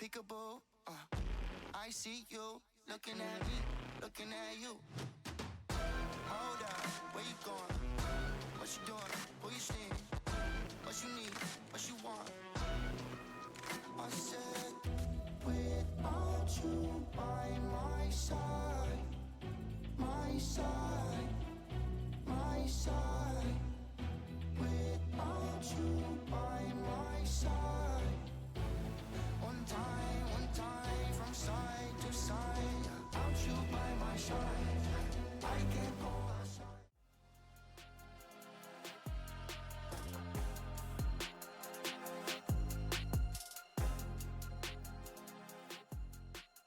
Peekaboo, I see you, looking at me, looking at you. Hold up, where you going? What you doing? Who you seeing? What you need? What you want? I said, without you by my side, my side, my side. Without you by my side. One time from side to side. Without you by my side, I can't go outside.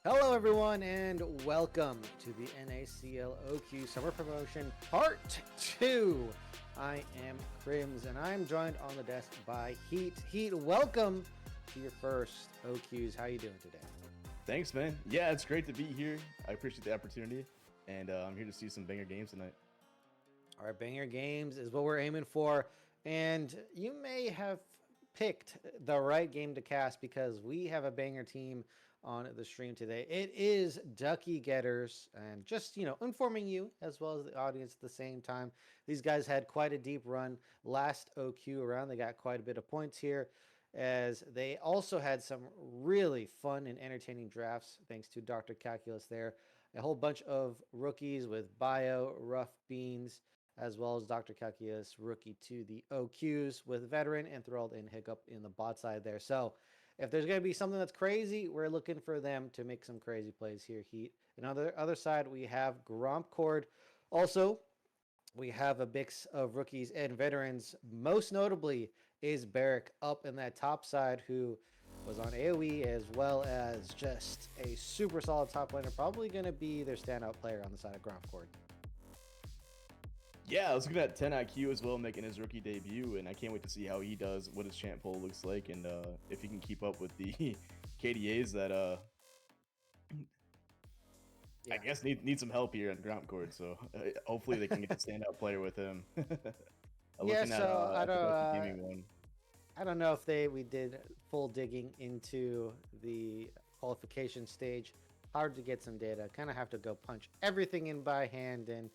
Hello everyone and welcome to the NACL OQ Summer Promotion Part 2. I am Crims and I'm joined on the desk by Heat. Heat, welcome to your first OQs. How are you doing today? Thanks, man. Yeah, it's great to be here. I appreciate the opportunity, and I'm here to see some banger games tonight. All right, banger games is what we're aiming for, and you may have picked the right game to cast because we have a banger team on the stream today. It is Duckie Getters, and just, informing you as well as the audience at the same time. These guys had quite a deep run last OQ around. They got quite a bit of points here, as they also had some really fun and entertaining drafts thanks to Dr. Calculus there. A whole bunch of rookies with Bio, Rough Beans, as well as Dr. Calculus, rookie to the OQs with Veteran, Enthralled, and Hiccup in the bot side there. So if there's going to be something that's crazy, we're looking for them to make some crazy plays here, Heat. And on the other side, we have Grompcord. Also, we have a mix of rookies and veterans. Most notably is Barrick up in that top side, who was on AoE, as well as just a super solid top laner. Probably going to be their standout player on the side of Grompcord. Yeah, I was looking at 10 IQ as well, making his rookie debut, and I can't wait to see how he does, what his champ pool looks like, and if he can keep up with the KDAs that I guess need some help here on Grompcord. So hopefully they can get a standout player with him. Yeah, so I don't know if we did full digging into the qualification stage. Hard to get some data. Kind of have to go punch everything in by hand, and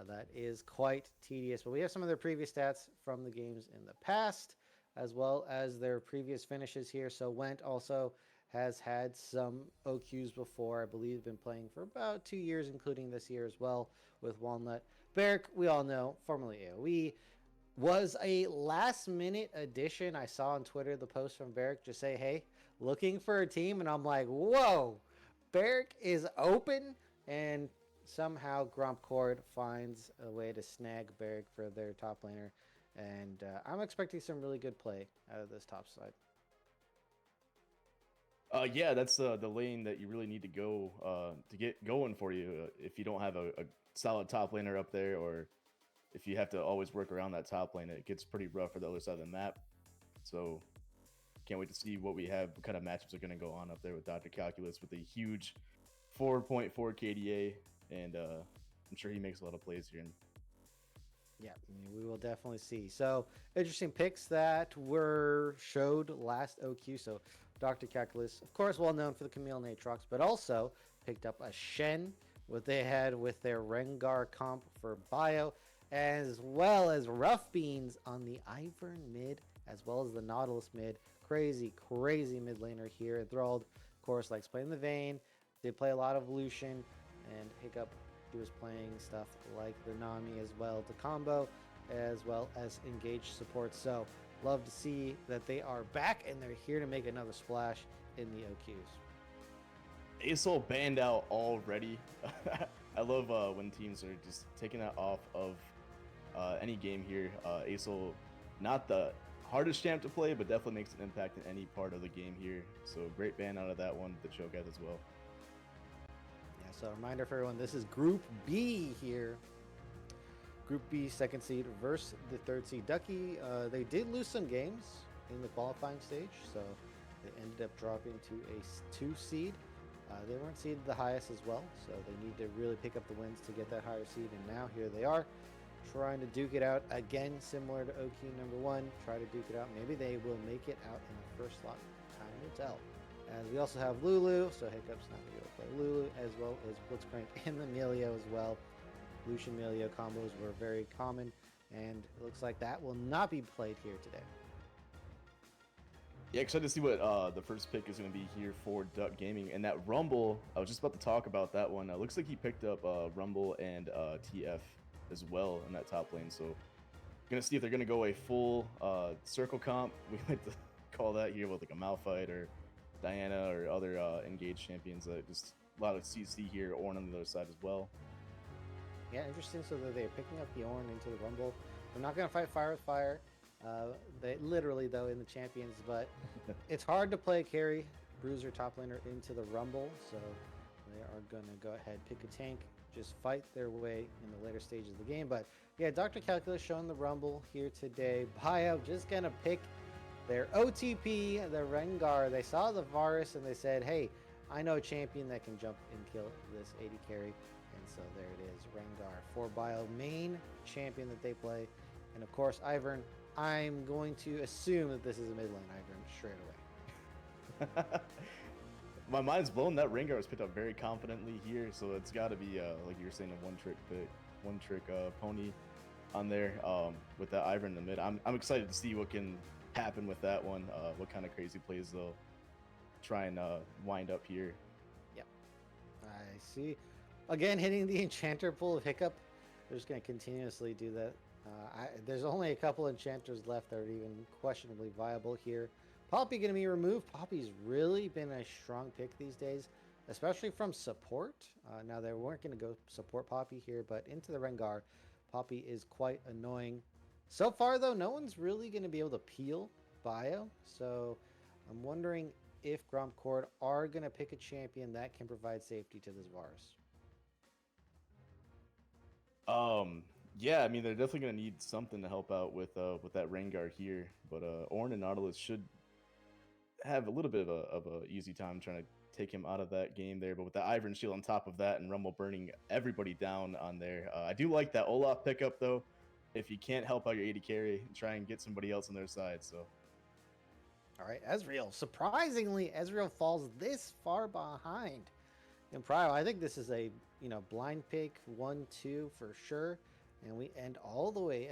that is quite tedious. But we have some of their previous stats from the games in the past, as well as their previous finishes here. So Went also has had some OQs before. I believe been playing for about 2 years, including this year as well with Walnut. Barrick, we all know, formerly AoE, was a last-minute addition. I saw on Twitter the post from Barrick just say, hey, looking for a team. And I'm like, whoa, Barrick is open. And somehow Grompcord finds a way to snag Barrick for their top laner. And I'm expecting some really good play out of this top side. Yeah, that's the lane that you really need to go to get going for you if you don't have a solid top laner up there, or if you have to always work around that top lane. It gets pretty rough for the other side of the map. So can't wait to see what we have, what kind of matchups are going to go on up there with Dr. Calculus with a huge 4.4 KDA, and I'm sure he makes a lot of plays here. Yeah, we will definitely see. So interesting picks that were showed last OQ. So Dr. Calculus, of course, well known for the Camille and Aatrox, but also picked up a Shen, what they had with their Rengar comp for Bio, as well as Rough Beans on the Ivern mid, as well as the Nautilus mid. Crazy mid laner here. Enthralled, of course, likes playing the Vayne. They play a lot of Lucian, and Hiccup, he was playing stuff like the Nami as well to combo, as well as engage support. So love to see that they are back and they're here to make another splash in the OQs. ASOL banned out already. I love when teams are just taking that off of any game here. ASOL, not the hardest champ to play, but definitely makes an impact in any part of the game here. So great ban out of that one, the Cho'Gath as well. Yeah, so a reminder for everyone, this is Group B here. Group B, second seed versus the third seed Duckie. They did lose some games in the qualifying stage, so they ended up dropping to a 2 seed. They weren't seeded the highest as well, so they need to really pick up the wins to get that higher seed. And now here they are, trying to duke it out again, similar to OQ number 1. Try to duke it out. Maybe they will make it out in the first slot. Time will tell. As we also have Lulu, so Hiccup's not going to be able to play Lulu, as well as Blitzcrank and the Melio as well. Lucian Melio combos were very common, and it looks like that will not be played here today. Yeah, excited to see what the first pick is going to be here for Duck Gaming. And that Rumble, I was just about to talk about that one. Looks like he picked up Rumble and TF as well in that top lane. So going to see if they're going to go a full circle comp. We like to call that here with like a Malphite or Diana or other engaged champions. Just a lot of CC here, Ornn on the other side as well. Yeah, interesting. So that they're picking up the Ornn into the Rumble. They're not going to fight fire with fire. They literally, though, in the champions, but it's hard to play carry bruiser top laner into the Rumble, so they are going to go ahead, pick a tank, just fight their way in the later stages of the game. But yeah, Dr. Calculus showing the Rumble here today. Bio just going to pick their OTP, the Rengar. They saw the Varus and they said, hey, I know a champion that can jump and kill this 80 carry. And so there it is, Rengar for Bio, main champion that they play. And of course, Ivern I'm going to assume that this is a mid lane Ivern straight away. My mind's blown. That Rengar was picked up very confidently here, so it's got to be like you were saying, a one-trick pick, one-trick pony on there with that Ivern in the mid. I'm excited to see what can happen with that one. What kind of crazy plays they'll try and wind up here. Yep, I see. Again, hitting the enchanter pool of Hiccup. They're just going to continuously do that. There's only a couple enchanters left that are even questionably viable here. Poppy going to be removed. Poppy's really been a strong pick these days, especially from support. Now, they weren't going to go support Poppy here, but into the Rengar, Poppy is quite annoying. So far, though, no one's really going to be able to peel Bio, so I'm wondering if Grompcord are going to pick a champion that can provide safety to this Varus. Yeah, I mean they're definitely gonna need something to help out with that Rengar here, but Ornn and Nautilus should have a little bit of a easy time trying to take him out of that game there. But with the Ivern Shield on top of that and Rumble burning everybody down on there, I do like that Olaf pickup though. If you can't help out your AD carry, try and get somebody else on their side. So, all right, Ezreal. Surprisingly, Ezreal falls this far behind in Prio. I think this is a blind pick 1-2 for sure, and we end all the way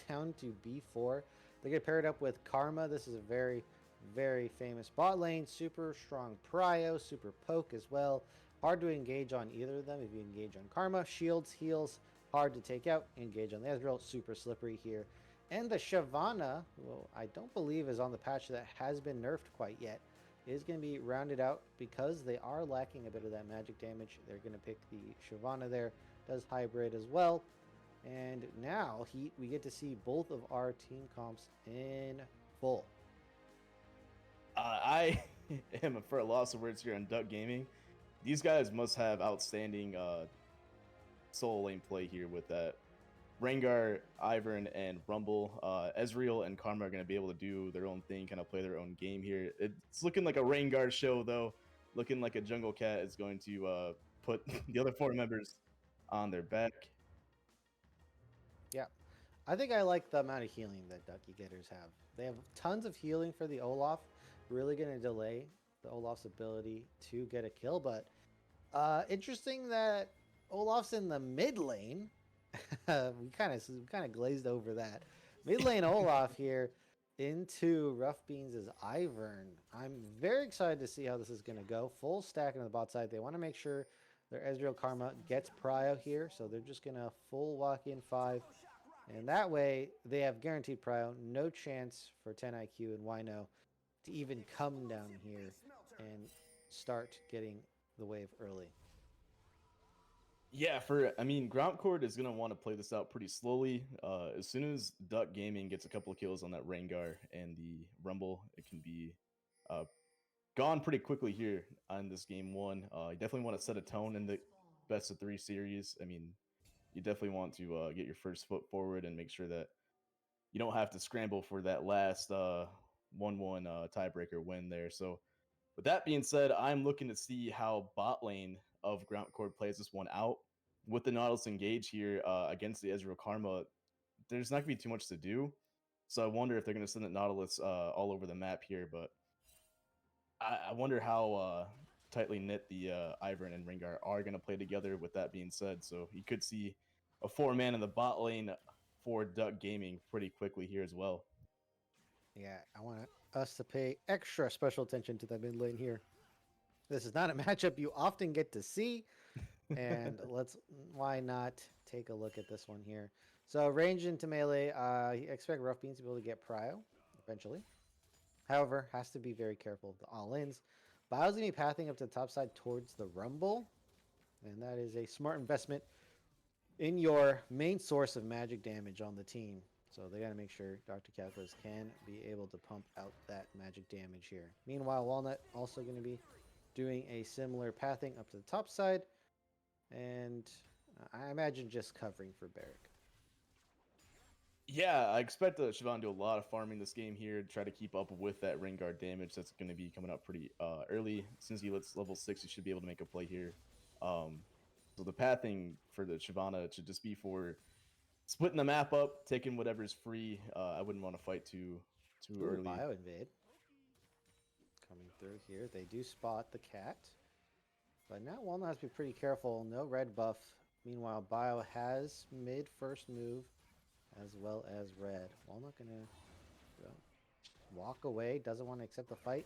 down to B4. They get paired up with Karma. This is a very, very famous bot lane. Super strong Prio, super poke as well. Hard to engage on either of them. If you engage on Karma, shields, heals, hard to take out. Engage on the Ezreal, super slippery here. And the Shyvana, who I don't believe is on the patch that has been nerfed quite yet, is going to be rounded out because they are lacking a bit of that magic damage. They're going to pick the Shyvana there. Does hybrid as well. And now we get to see both of our team comps in full. I am for a loss of words here on Duck Gaming. These guys must have outstanding solo lane play here with that Rengar, Ivern, and Rumble. Ezreal and Karma are going to be able to do their own thing, kind of play their own game here. It's looking like a Rengar show, though. Looking like a Jungle Cat is going to put the other 4 members on their back. Yeah. I think I like the amount of healing that Duckie getters have. They have tons of healing for the Olaf. Really going to delay the Olaf's ability to get a kill. But interesting that Olaf's in the mid lane. we kind of glazed over that. Mid lane Olaf here into Rough Beans' Ivern. I'm very excited to see how this is going to go. Full stack on the bot side. They want to make sure their Ezreal Karma gets Prio here, so they're just going to full walk in 5. And that way, they have guaranteed Prio. No chance for 10 IQ and Wino to even come down here and start getting the wave early. Yeah, Grompcord is going to want to play this out pretty slowly. As soon as Duck Gaming gets a couple of kills on that Rengar and the Rumble, it can be gone pretty quickly here on this game 1. You definitely want to set a tone in the best of 3 series. I mean, you definitely want to get your first foot forward and make sure that you don't have to scramble for that last 1-1 tiebreaker win there. So with that being said, I'm looking to see how bot lane of Grompcord plays this one out. With the Nautilus engage here against the Ezreal Karma, there's not going to be too much to do. So I wonder if they're going to send the Nautilus all over the map here. But I wonder how tightly knit the Ivern and Rengar are going to play together with that being said. So you could see a 4-man in the bot lane for Duck Gaming pretty quickly here as well. Yeah, I want us to pay extra special attention to the mid lane here. This is not a matchup you often get to see, and why not take a look at this one here. So range into melee, expect Rough Beans to be able to get Prio eventually. However, has to be very careful of the all-ins. Bio's going to be pathing up to the top side towards the Rumble, and that is a smart investment in your main source of magic damage on the team. So they got to make sure Dr. Calculus can be able to pump out that magic damage here. Meanwhile, Walnut also going to be doing a similar pathing up to the top side. And I imagine just covering for Barrick. Yeah, I expect Shyvana to do a lot of farming this game here to try to keep up with that Rengar damage that's going to be coming up pretty early. Since he hits level 6, he should be able to make a play here. So the pathing for the Shyvana should just be for splitting the map up, taking whatever's free. I wouldn't want to fight too Ooh, early. bio invade. Coming through here. They do spot the cat. But now Walnut has to be pretty careful. No red buff. Meanwhile, bio has mid first move as well as red. Walnut gonna walk away. Doesn't want to accept the fight.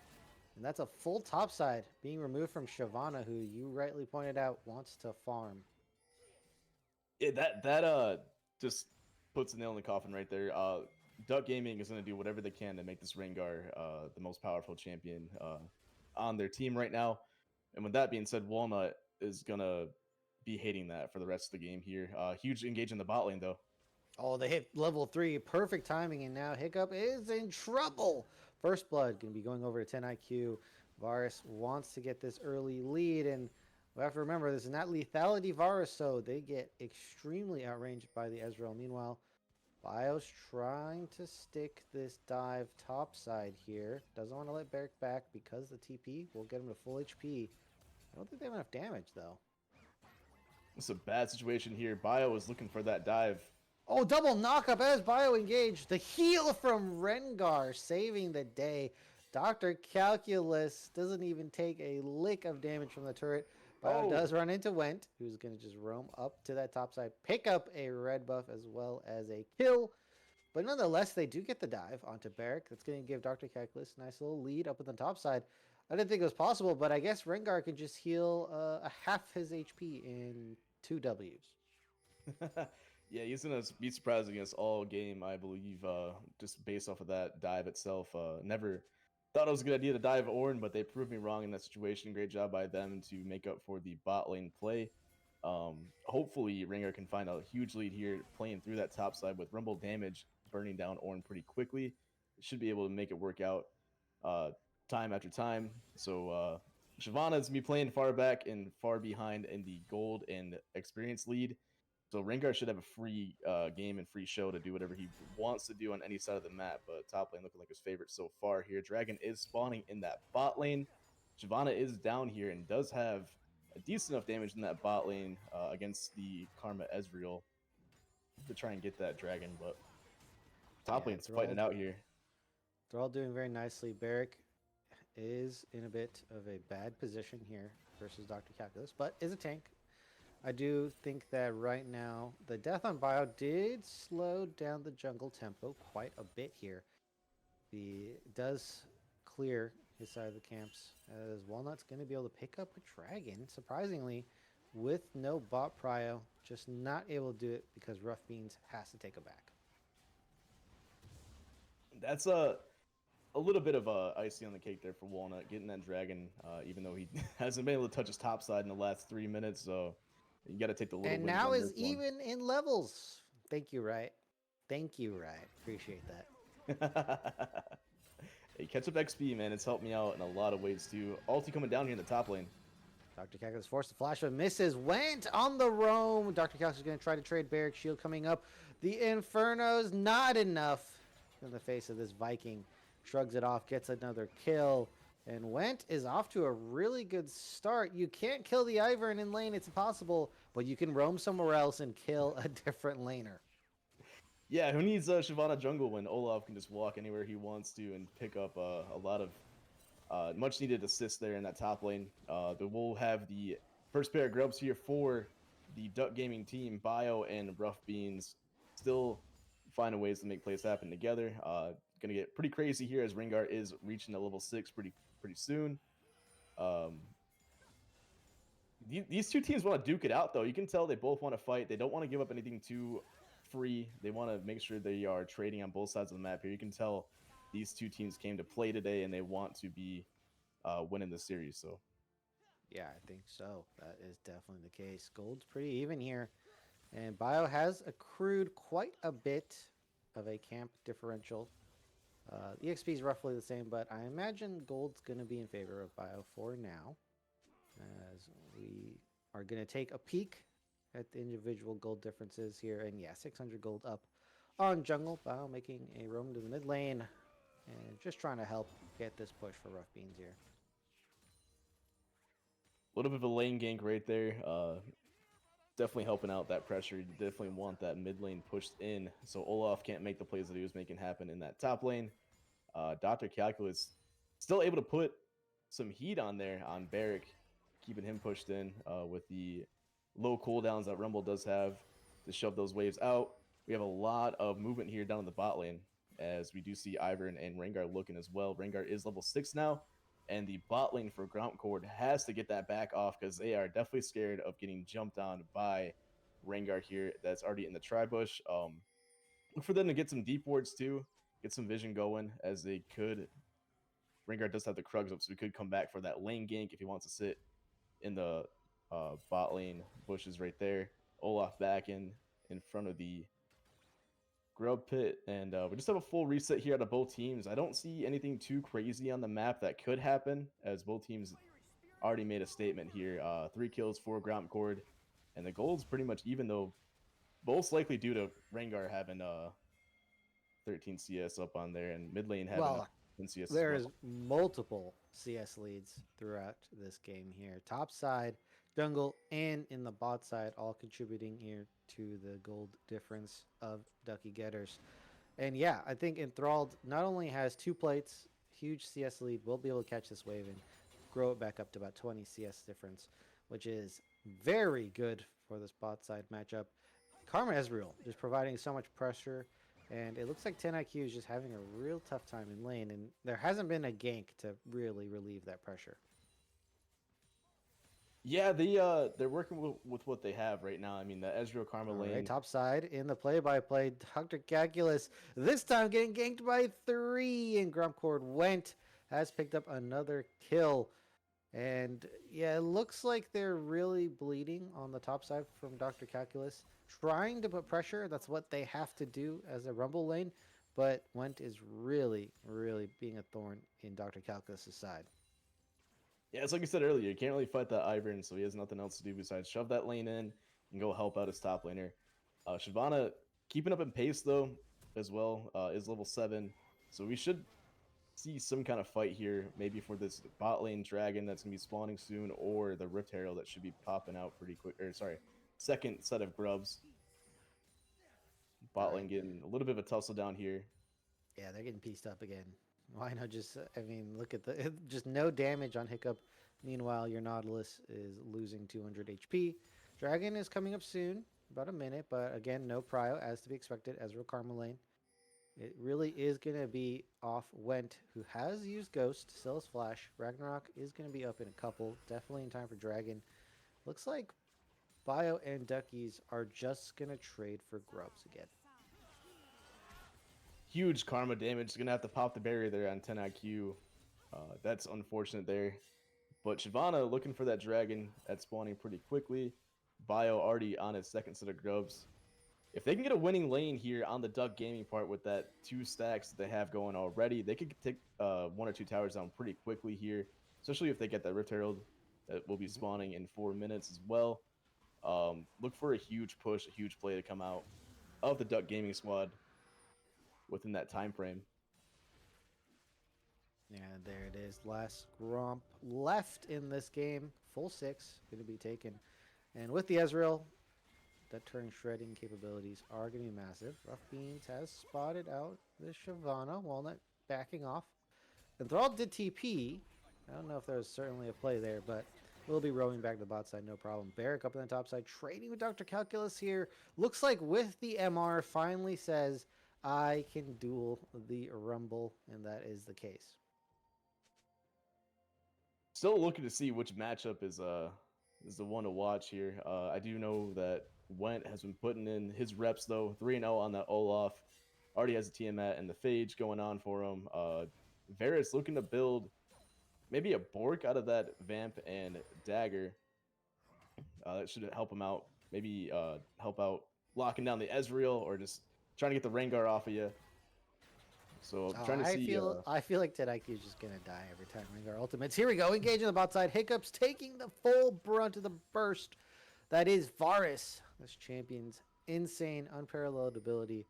And that's a full topside being removed from Shyvana, who you rightly pointed out wants to farm. Yeah, that just puts a nail in the coffin right there. Duck Gaming is going to do whatever they can to make this Rengar the most powerful champion on their team right now. And with that being said, Walnut is going to be hating that for the rest of the game here. Huge engage in the bot lane, though. Oh, they hit level 3. Perfect timing, and now Hiccup is in trouble. First Blood going to be going over to 10 IQ. Varus wants to get this early lead, and we have to remember this is not lethality Varus, so they get extremely outranged by the Ezreal. Meanwhile, Bio's trying to stick this dive topside here. Doesn't want to let Beric back because the TP will get him to full HP. I don't think they have enough damage, though. It's a bad situation here. Bio is looking for that dive. Oh, double knockup as Bio engaged. The heal from Rengar saving the day. Dr. Calculus doesn't even take a lick of damage from the turret. Bio does run into Went, who's going to just roam up to that top side, pick up a red buff as well as a kill. But nonetheless, they do get the dive onto Beric. That's going to give Dr. Calculus a nice little lead up at the top side. I didn't think it was possible, but I guess Rengar can just heal a half his HP in 2 Ws. Yeah, he's going to be surprising us all game, I believe, just based off of that dive itself. Never thought it was a good idea to dive Ornn, but they proved me wrong in that situation. Great job by them to make up for the bot lane play. Hopefully, Rengar can find a huge lead here, playing through that top side with Rumble damage, burning down Ornn pretty quickly. Should be able to make it work out time after time. So Shyvana is going to be playing far back and far behind in the gold and experience lead. So Rengar should have a free game and free show to do whatever he wants to do on any side of the map. But top lane looking like his favorite so far here. Dragon is spawning in that bot lane. Shyvana is down here and does have a decent enough damage in that bot lane against the Karma Ezreal to try and get that dragon. But top lane's fighting it out here. They're all doing very nicely. Beric is in a bit of a bad position here versus Dr. Calculus, but is a tank. I do think that right now the death on Bio did slow down the jungle tempo quite a bit here. Does clear his side of the camps as Walnut's going to be able to pick up a dragon, surprisingly, with no bot prio, just not able to do it because Rough Beans has to take a back. That's a little bit of a icing on the cake there for Walnut, getting that dragon, even though he hasn't been able to touch his top side in the last 3 minutes, so you got to take the little. And now is even in levels. Thank you, right? Thank you, right? Appreciate that. Hey, catch up XP, man. It's helped me out in a lot of ways too. Ulti coming down here in the top lane. Dr. Calculus forced the flash, but misses. Went on the roam. Dr. Calculus is going to try to trade Beric shield coming up. The Inferno's not enough in the face of this Viking. Shrugs it off, gets another kill. And Went is off to a really good start. You can't kill the Ivern in lane, it's impossible, but you can roam somewhere else and kill a different laner. Yeah, who needs Shyvana jungle when Olaf can just walk anywhere he wants to and pick up a lot of much needed assists there in that top lane. But we'll have the first pair of grubs here for the Duck Gaming team. Bio and Rough Beans still finding ways to make plays happen together. Gonna get pretty crazy here as Rengar is reaching the level 6 pretty soon. These two teams want to duke it out, though. You can tell they both want to fight. They don't want to give up anything too free. They want to make sure they are trading on both sides of the map here. You can tell these two teams came to play today, and they want to be winning the series. So, yeah, I think so. That is definitely the case. Gold's pretty even here, and Bio has accrued quite a bit of a camp differential. The EXP is roughly the same, but I imagine Gold's going to be in favor of Bio for now, as we are going to take a peek at the individual gold differences here. And yeah, 600 gold up on jungle. Bio making a roam to the mid lane and just trying to help get this push for Rough Beans here. a little bit of a lane gank right there. definitely helping out that pressure. You definitely want that mid lane pushed in so Olaf can't make the plays that he was making happen in that top lane. Dr. Calculus still able to put some heat on there on Barrick, keeping him pushed in with the low cooldowns that Rumble does have to shove those waves out. We have a lot of movement here down in the bot lane as we do see Ivern and Rengar looking as well. Rengar is level 6 now, and the bot lane for Grompcord has to get that back off because they are definitely scared of getting jumped on by Rengar here that's already in the tri-bush. Look for them to get some deep wards too, get some vision going as they could. Rengar does have the Krugs up, so he could come back for that lane gank if he wants to sit in the bot lane bushes right there. Olaf back in front of the grub pit, and we just have a full reset here out of both teams. I don't see anything too crazy on the map that could happen, as both teams already made a statement here. 3 kills for Grompcord, and the gold's pretty much even, though most likely due to Rengar having 13 CS up on there, and mid lane having Well, 10 CS as there's well. multiple CS leads throughout this game here. Top side, jungle, and in the bot side, all contributing here to the gold difference of Duckie getters. And yeah, I think Enthralled not only has 2 plates, huge CS lead, will be able to catch this wave and grow it back up to about 20 CS difference, which is very good for this bot side matchup. Karma Ezreal just providing so much pressure, and it looks like 10 IQ is just having a real tough time in lane, and there hasn't been a gank to really relieve that pressure. Yeah, they're working with what they have right now. I mean, the Ezreal Karma All lane. right, top side in the play-by-play, Dr. Calculus this time getting ganked by 3, and Grompcord has picked up another kill. And yeah, it looks like they're really bleeding on the top side from Dr. Calculus, trying to put pressure. That's what they have to do as a Rumble lane, but Went is really, really being a thorn in Dr. Calculus's side. Yeah, it's like I said earlier, you can't really fight that Ivern, so he has nothing else to do besides shove that lane in and go help out his top laner. Shyvana keeping up in pace though, as well, is level 7, so we should see some kind of fight here, maybe for this bot lane dragon that's gonna be spawning soon, or the Rift Herald that should be popping out pretty quick. Or sorry, second set of grubs. Bot lane getting a little bit of a tussle down here. Yeah, they're getting pieced up again. Why not just, I mean, look at the, just no damage on Hiccup. Meanwhile, your Nautilus is losing 200 HP. Dragon is coming up soon, about a minute, but again, no prio as to be expected. Ezreal Karma lane. It really is going to be off Went, who has used Ghost, still has Flash. Ragnarok is going to be up in a couple, definitely in time for Dragon. Looks like Bio and Duckies are just going to trade for grubs again. Huge karma damage. Gonna have to pop the barrier there on 10 IQ. That's unfortunate there. But Shyvana looking for that dragon that's spawning pretty quickly. Bio already on his second set of grubs. If they can get a winning lane here on the Duck Gaming part with that 2 stacks that they have going already, they could take 1 or 2 towers down pretty quickly here, especially if they get that Rift Herald that will be spawning in 4 minutes as well. Look for a huge push, a huge play to come out of the Duck Gaming squad within that time frame. Yeah, there it is. Last Gromp left in this game. Full 6 going to be taken. And with the Ezreal, that turn shredding capabilities are going to be massive. Rough Beans has spotted out the Shyvana. Walnut backing off. Enthralled did TP. I don't know if there's certainly a play there, but we'll be rowing back to the bot side, no problem. Barrick up on the top side, trading with Dr. Calculus here. Looks like with the MR finally says, I can duel the Rumble, and that is the case. Still looking to see which matchup is the one to watch here. I do know that Went has been putting in his reps though. 3-0 on that Olaf. Already has a Tiamat and the Phage going on for him. Varus looking to build maybe a Bork out of that Vamp and Dagger. That should help him out. Maybe help out locking down the Ezreal or just trying to get the Rengar off of you. So trying to see. I feel like Tedaki is just gonna die every time Rengar ultimates. Here we go, engaging the bot side. Hiccups taking the full brunt of the burst. That is Varus. This champion's insane, unparalleled ability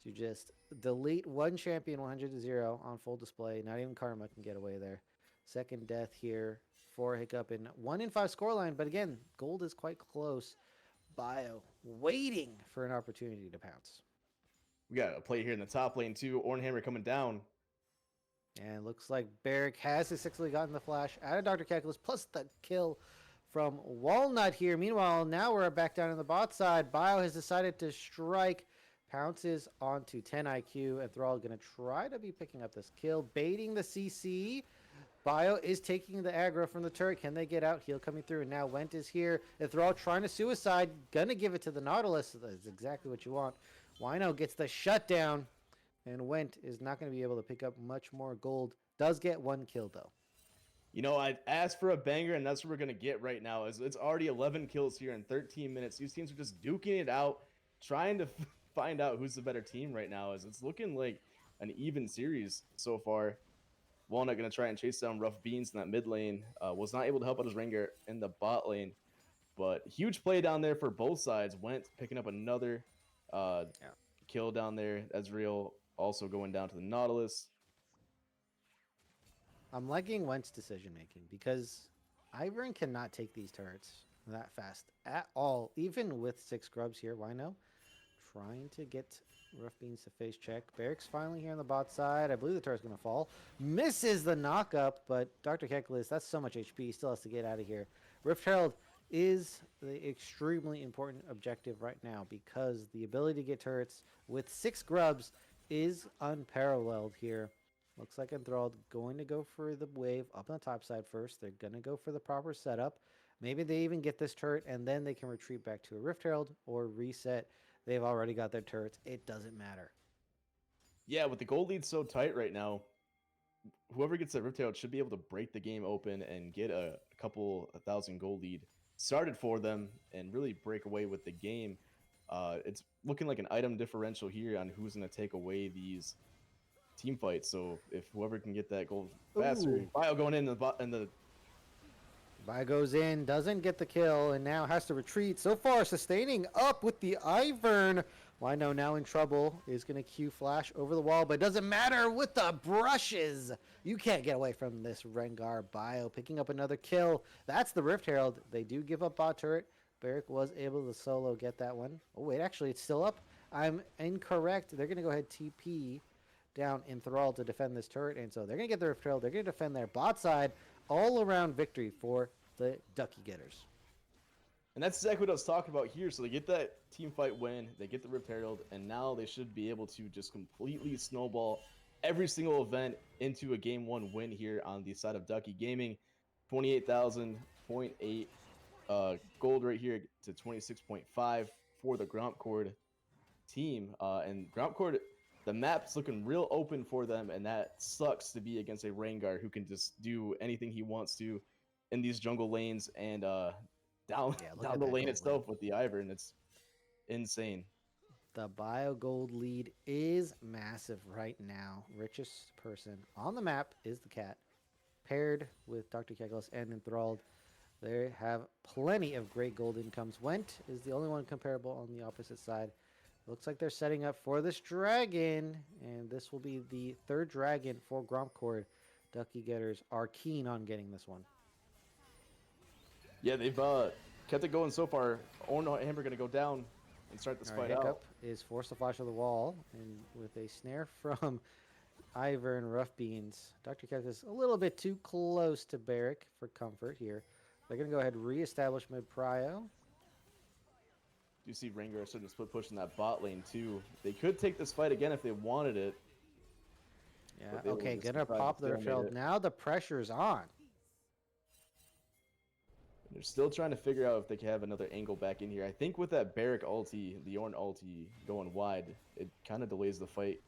to just delete one champion 100-0 on full display. Not even Karma can get away there. Second death here for Hiccup in 1 in 5 scoreline, but again, gold is quite close. Bio waiting for an opportunity to pounce. We got a play here in the top lane too. Ornhammer coming down. And it looks like Barrick has successfully gotten the flash out of Dr. Calculus, plus the kill from Walnut here. Meanwhile, now we're back down on the bot side. Bio has decided to strike, pounces onto 10 IQ, and Thrall going to try to be picking up this kill, baiting the CC. Bio is taking the aggro from the turret. Can they get out? Heal coming through, and now Went is here. And Thrall trying to suicide, gonna give it to the Nautilus. That's exactly what you want. Wino gets the shutdown, and Went is not going to be able to pick up much more gold. Does get one kill, though. You know, I asked for a banger, and that's what we're going to get right now. It's already 11 kills here in 13 minutes. These teams are just duking it out, trying to find out who's the better team right now. As it's looking like an even series so far. Walnut going to try and chase down Rough Beans in that mid lane. Was not able to help out his Rengar in the bot lane. But huge play down there for both sides. Went picking up another kill down there. Ezreal also going down to the Nautilus. I'm liking Went's decision making because Ivern cannot take these turrets that fast at all, even with 6 grubs here. Why no? Trying to get Rough Beans to face check. Barrick's finally here on the bot side. I believe the turret's going to fall. Misses the knockup, but Dr. Kekulis, that's so much HP. He still has to get out of here. Rift Herald is the extremely important objective right now because the ability to get turrets with 6 grubs is unparalleled here. Looks like Enthralled going to go for the wave up on the top side first. They're going to go for the proper setup. Maybe they even get this turret and then they can retreat back to a Rift Herald or reset. They've already got their turrets. It doesn't matter. Yeah, with the gold lead so tight right now, whoever gets that Rift Herald should be able to break the game open and get a couple 1,000 gold lead started for them and really break away with the game. It's looking like an item differential here on who's going to take away these team fights. So if whoever can get that gold faster, Bio going in the Bio goes in, doesn't get the kill, and now has to retreat. So far, sustaining up with the Ivern. Wino now in trouble, is going to Q flash over the wall, but it doesn't matter with the brushes. You can't get away from this Rengar. Bio picking up another kill. That's the Rift Herald. They do give up bot turret. Barrick was able to solo get that one. Oh, wait, actually, it's still up. I'm incorrect. They're going to go ahead TP down in Thrall to defend this turret, and so they're going to get the Rift Herald. They're going to defend their bot side. All around victory for the Duckie getters. And that's exactly what I was talking about here. So they get that team fight win, they get the Rift Herald, and now they should be able to just completely snowball every single event into a game 1 win here on the side of Duckie Gaming. 28,000.8 gold right here to 26.5 for the Grompcord team. And Grompcord, the map's looking real open for them, and that sucks to be against a Rengar who can just do anything he wants to in these jungle lanes and down the lane itself with the Ivern. It's insane. The Bio Gold lead is massive right now. Richest person on the map is the cat, paired with Dr. Kekulis and Enthralled. They have plenty of great gold incomes. Went is the only one comparable on the opposite side. Looks like they're setting up for this dragon, and this will be the 3rd dragon for Grompcord. Duckie getters are keen on getting this one. Yeah, they've kept it going so far. Ornhammer going to go down and start this fight Hiccup out. is forced to flash of the wall, and with a snare from Ivern and Rough Beans, Dr. Kev is a little bit too close to Barrick for comfort here. They're going to go ahead and reestablish mid-prio. You see Rengar starting to split push in that bot lane too. They could take this fight again if they wanted it. Yeah, okay, gonna pop the Rift Herald. Now the pressure's on. They're still trying to figure out if they can have another angle back in here. I think with that Barrick ulti, the Ornn ulti going wide, it kind of delays the fight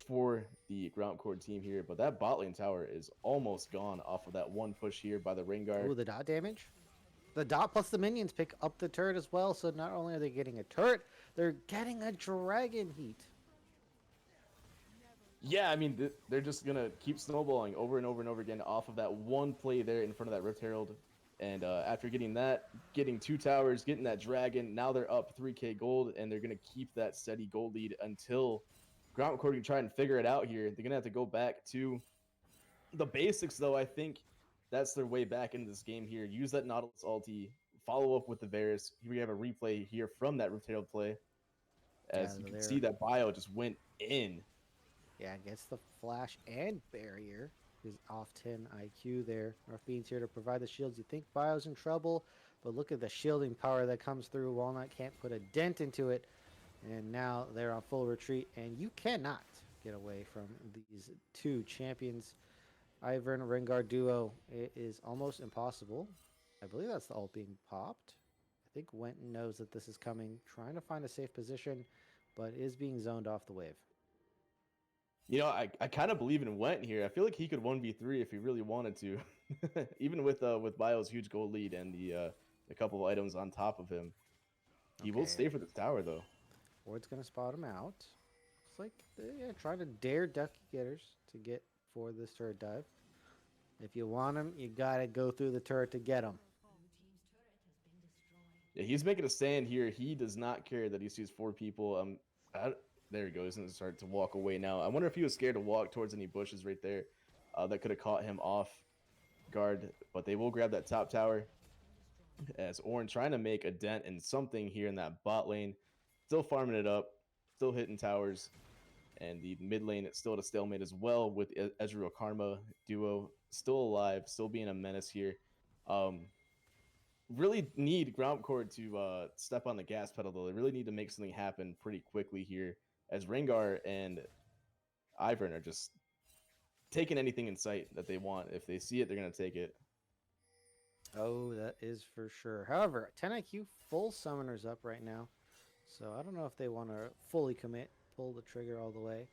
for the Grompcord team here. But that bot lane tower is almost gone off of that one push here by the Rengar. Ooh, the dot damage? The dot plus the minions pick up the turret as well, so not only are they getting a turret, they're getting a dragon heat. Yeah, I mean, they're just going to keep snowballing over and over and over again off of that one play there in front of that Rift Herald. And after getting that, getting 2 towers, getting that dragon, now they're up 3k gold, and they're going to keep that steady gold lead until Grompcord can try and figure it out here. They're going to have to go back to the basics, though. I think that's their way back into this game here. Use that Nautilus ulti, follow up with the Varus. Here we have a replay here from that roof-tailed play. As you can see that Bio just went in. Yeah, gets the flash and barrier. Is off 10 IQ there. Rough Beans here to provide the shields. You think Bio's in trouble, but look at the shielding power that comes through. Walnut can't put a dent into it. And now they're on full retreat, and you cannot get away from these two champions. Ivern Rengar duo, it is almost impossible. I believe that's the ult being popped. I think Wenton knows that this is coming, trying to find a safe position, but is being zoned off the wave. You know, I kind of believe in Went here. I feel like he could 1v3 if he really wanted to. Even with Bio's huge goal lead and the couple of items on top of him. He will stay for the tower, though. Ward's going to spot him out. Looks like they're trying to dare Duckie getters to get for this turret dive. If you want him, you got to go through the turret to get him. Yeah, he's making a stand here. He does not care that he sees 4 people. There he goes. He's going to start to walk away now. I wonder if he was scared to walk towards any bushes right there. That could have caught him off guard. But they will grab that top tower. As Ornn trying to make a dent in something here in that bot lane. Still farming it up. Still hitting towers. And the mid lane, it's still at a stalemate as well with Ezreal Karma duo. Still alive. Still being a menace here. Really need Grompcord to step on the gas pedal, though. They really need to make something happen pretty quickly here. As Rengar and Ivern are just taking anything in sight that they want. If they see it, they're going to take it. Oh, that is for sure. However, 10 IQ full summoners up right now. So I don't know if they want to fully commit, pull the trigger all the way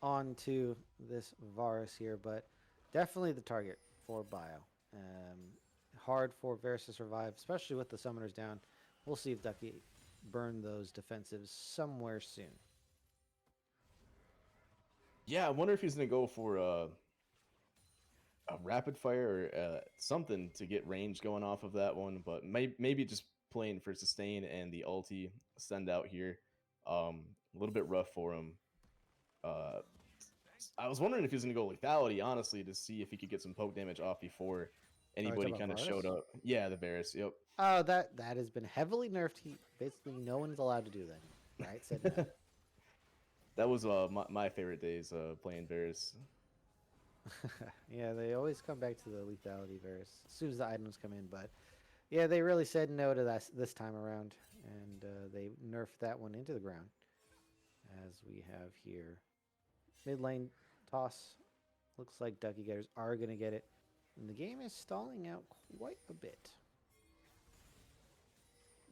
onto this Varus here, but definitely the target for Bio. Hard for Varus to survive, especially with the summoners down. We'll see if Duckie burn those defensives somewhere soon. Yeah, I wonder if he's going to go for a rapid fire or something to get range going off of that one, but maybe just playing for sustain and the ulti send out here. A little bit rough for him. I was wondering if he was going to go lethality, honestly, to see if he could get some poke damage off before anybody kind of showed up. Yeah, the Varus, yep. Oh, that has been heavily nerfed. Basically, no one's allowed to do that, right? Said no. That was my favorite days playing Varus. Yeah, they always come back to the lethality Varus as soon as the items come in, but yeah, they really said no to that this time around, and they nerfed that one into the ground. As we have here, mid lane toss. Looks like Duckie getters are going to get it, and the game is stalling out quite a bit.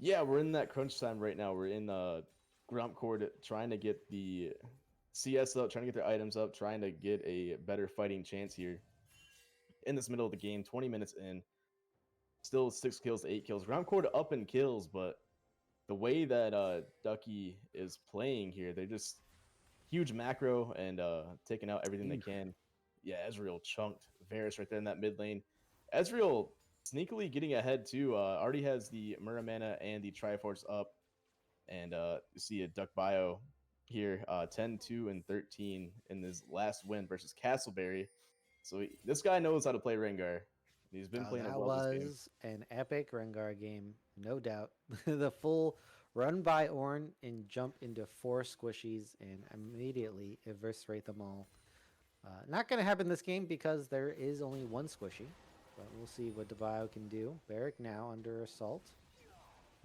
Yeah, we're in that crunch time right now. We're in Grompcord trying to get the CS up, trying to get their items up, trying to get a better fighting chance here. In this middle of the game, 20 minutes in, still 6 kills to 8 kills. Grompcord up in kills, but the way that Duckie is playing here, they're just huge macro and taking out everything they can. Yeah, Ezreal chunked Varus right there in that mid lane. Ezreal sneakily getting ahead too. Already has the Muramana and the Triforce up. And you see a Duck Bio here, 10-2 and 13 in this last win versus Castleberry. So this guy knows how to play Rengar. He's been playing it well this game. That was an epic Rengar game, no doubt. The full run by Ornn and jump into 4 squishies and immediately eviscerate them all. Not going to happen this game because there is only 1 squishy, but we'll see what the Bio can do. Barrack now under assault.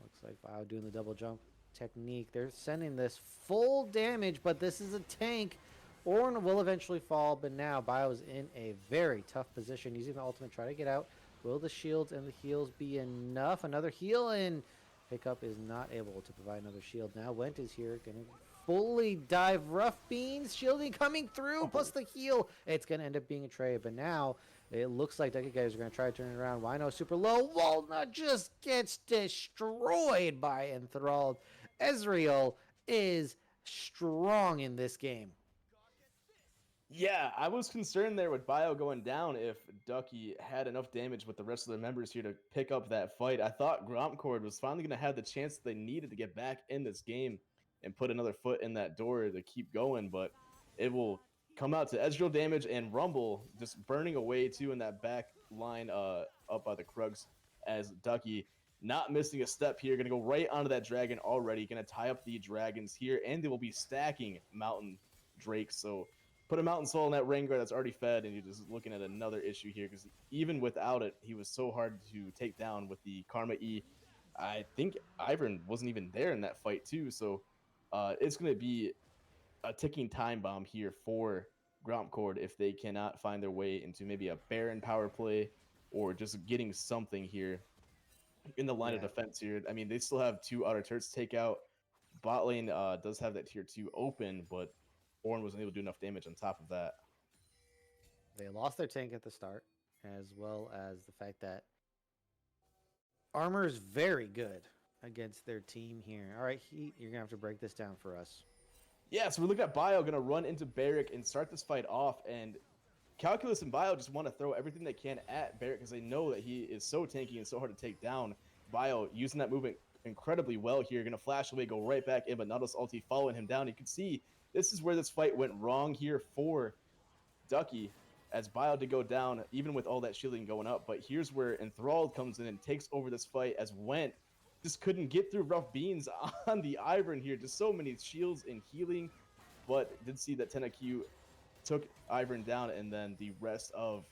Looks like Bio doing the double jump technique. They're sending this full damage, but this is a tank. Ornn will eventually fall, but now Bio's in a very tough position, using the ultimate, try to get out. Will the shields and the heals be enough? Another heal in. Pickup is not able to provide another shield. Now Went is here, gonna fully dive. Rough Beans shielding coming through, plus the heal. It's gonna end up being a trade, but now it looks like Duckie guys are gonna try to turn it around. Wino super low. Walnut just gets destroyed by Enthralled. Ezreal is strong in this game. Yeah, I was concerned there with Bio going down if Duckie had enough damage with the rest of the members here to pick up that fight. I thought Grompcord was finally going to have the chance that they needed to get back in this game and put another foot in that door to keep going, but it will come out to Ezreal damage and Rumble just burning away too in that back line up by the Krugs as Duckie not missing a step here. Going to go right onto that dragon already. Going to tie up the dragons here, and they will be stacking mountain drakes. So put a mountain soul in that rain guard that's already fed, and you're just looking at another issue here because even without it, he was so hard to take down with the Karma E. I think Ivern wasn't even there in that fight too. So it's going to be a ticking time bomb here for Grompcord if they cannot find their way into maybe a Baron power play or just getting something here in the line of defense here. I mean, they still have 2 outer turrets to take out. Bot lane does have that tier 2 open, but Ornn wasn't able to do enough damage on top of that. They lost their tank at the start, as well as the fact that armor is very good against their team here. All right, Heat, you're going to have to break this down for us. Yeah, so we're looking at Bio going to run into Barrick and start this fight off, and Calculus and Bio just want to throw everything they can at Barrick because they know that he is so tanky and so hard to take down. Bio using that movement incredibly well here, going to flash away, go right back in, but Nautilus ulti following him down. You can see this is where this fight went wrong here for Duckie, as Bio did go down, even with all that shielding going up. But here's where Enthralled comes in and takes over this fight, as Went just couldn't get through Rough Beans on the Ivern here. Just so many shields and healing, but did see that 10IQ took Ivern down, and then the rest of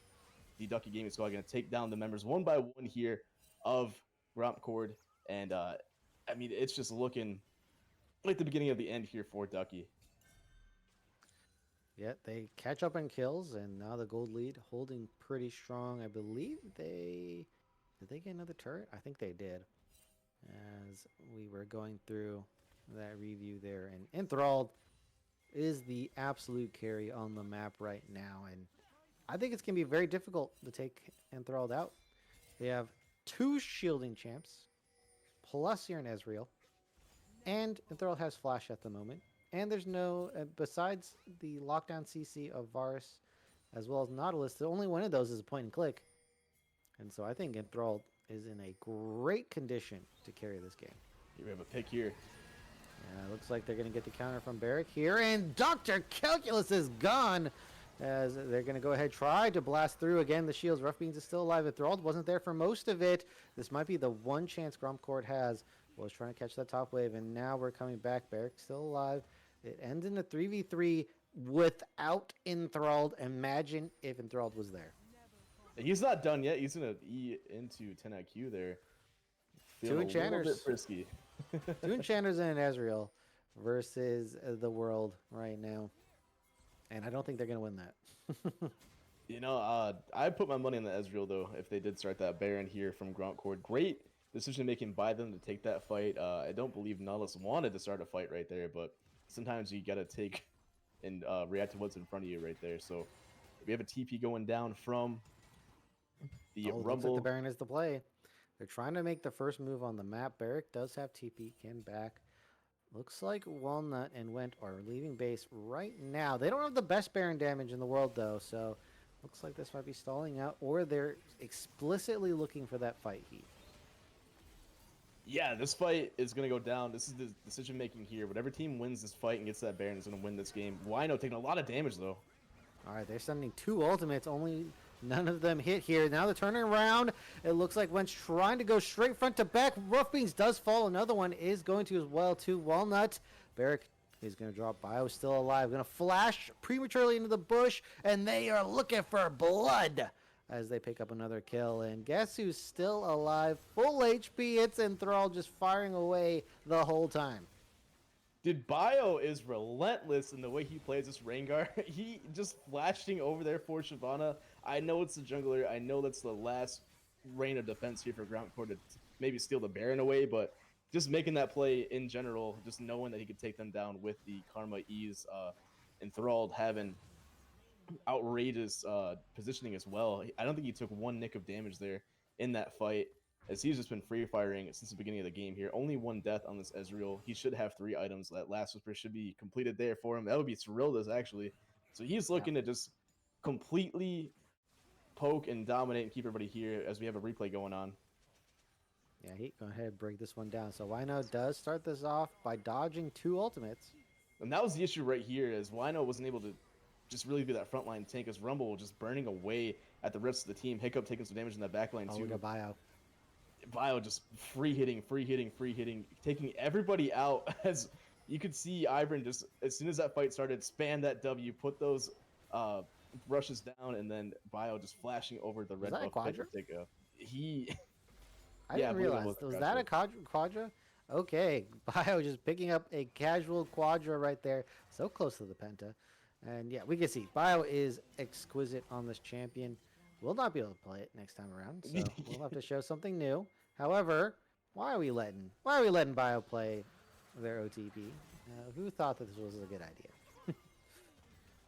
the Duckie gaming squad going to take down the members one by one here of Grompcord. And I mean, it's just looking like the beginning of the end here for Duckie. Yeah, they catch up in kills, and now the gold lead holding pretty strong. I believe did they get another turret? I think they did. As we were going through that review there, and Enthralled is the absolute carry on the map right now, and I think it's gonna be very difficult to take Enthralled out. They have 2 shielding champs, plus here in Ezreal, and Enthralled has flash at the moment. And there's no, besides the lockdown CC of Varus, as well as Nautilus, the only one of those is a point and click. And so I think Enthralled is in a great condition to carry this game. Here we have a pick here. Yeah, looks like they're going to get the counter from Barrick here. And Dr. Calculus is gone, as they're going to go ahead, try to blast through. Again, the shields. Rough Beans is still alive. Enthralled wasn't there for most of it. This might be the one chance Grompcord has. Was trying to catch that top wave, and now we're coming back. Barrick still alive. It ends in a 3v3 without Enthralled. Imagine if Enthralled was there. He's not done yet. He's going to E into 10IQ there. 2 enchanters. A little bit frisky. 2 enchanters and an Ezreal versus the world right now. And I don't think they're going to win that. You know, I put my money on the Ezreal, though, if they did start that Baron here from Grompcord. Great decision-making by them to take that fight. I don't believe Nautilus wanted to start a fight right there, but sometimes you got to take and react to what's in front of you right there. So we have a TP going down from the Rumble. Looks like the Baron is the play. They're trying to make the first move on the map. Barrick does have TP, can back. Looks like Walnut and Went are leaving base right now. They don't have the best Baron damage in the world, though, so looks like this might be stalling out, or they're explicitly looking for that fight heat. Yeah, this fight is going to go down. This is the decision-making here. Whatever team wins this fight and gets that Baron is going to win this game. Wino taking a lot of damage, though. All right, they're sending 2 ultimates. Only none of them hit here. Now they're turning around. It looks like Wentz trying to go straight front to back. Rough Beans does fall. Another one is going to as well, too. Walnut. Barrick is going to drop. Bio still alive. Going to flash prematurely into the bush, and they are looking for blood as they pick up another kill. And guess who's still alive? Full HP. It's Enthralled, just firing away the whole time. Dude, Bio is relentless in the way he plays this Rengar. He just flashing over there for Shyvana. I know it's the jungler. I know that's the last reign of defense here for Grompcord to maybe steal the Baron away, but just making that play in general, just knowing that he could take them down with the Karma E's, Enthralled having outrageous positioning as well. I don't think he took 1 nick of damage there in that fight, as he's just been free firing since the beginning of the game here. Only 1 death on this Ezreal. He should have 3 items. That last whisper should be completed there for him. That would be Cyrilda's, actually. So he's looking to just completely poke and dominate and keep everybody here as we have a replay going on. Yeah, go ahead, break this one down. So Wino does start this off by dodging 2 ultimates. And that was the issue right here, as Wino wasn't able to just really be that frontline tank, as Rumble just burning away at the rest of the team. Hiccup taking some damage in that backline, too. We got Bio. Bio just free hitting, taking everybody out. As you could see, Ivan just as soon as that fight started, spam that W, put those uh, rushes down, and then Bio just flashing over the Was red that a buff pit to quadra? take a he. I Yeah, I didn't believe it realize. was Was a that a quadra. quadra? Okay, Bio just picking up a casual quadra right there, so close to the penta. And yeah, we can see Bio is exquisite on this champion. We'll not be able to play it next time around, so we'll have to show something new. However, why are we letting Bio play their OTP? Who thought that this was a good idea?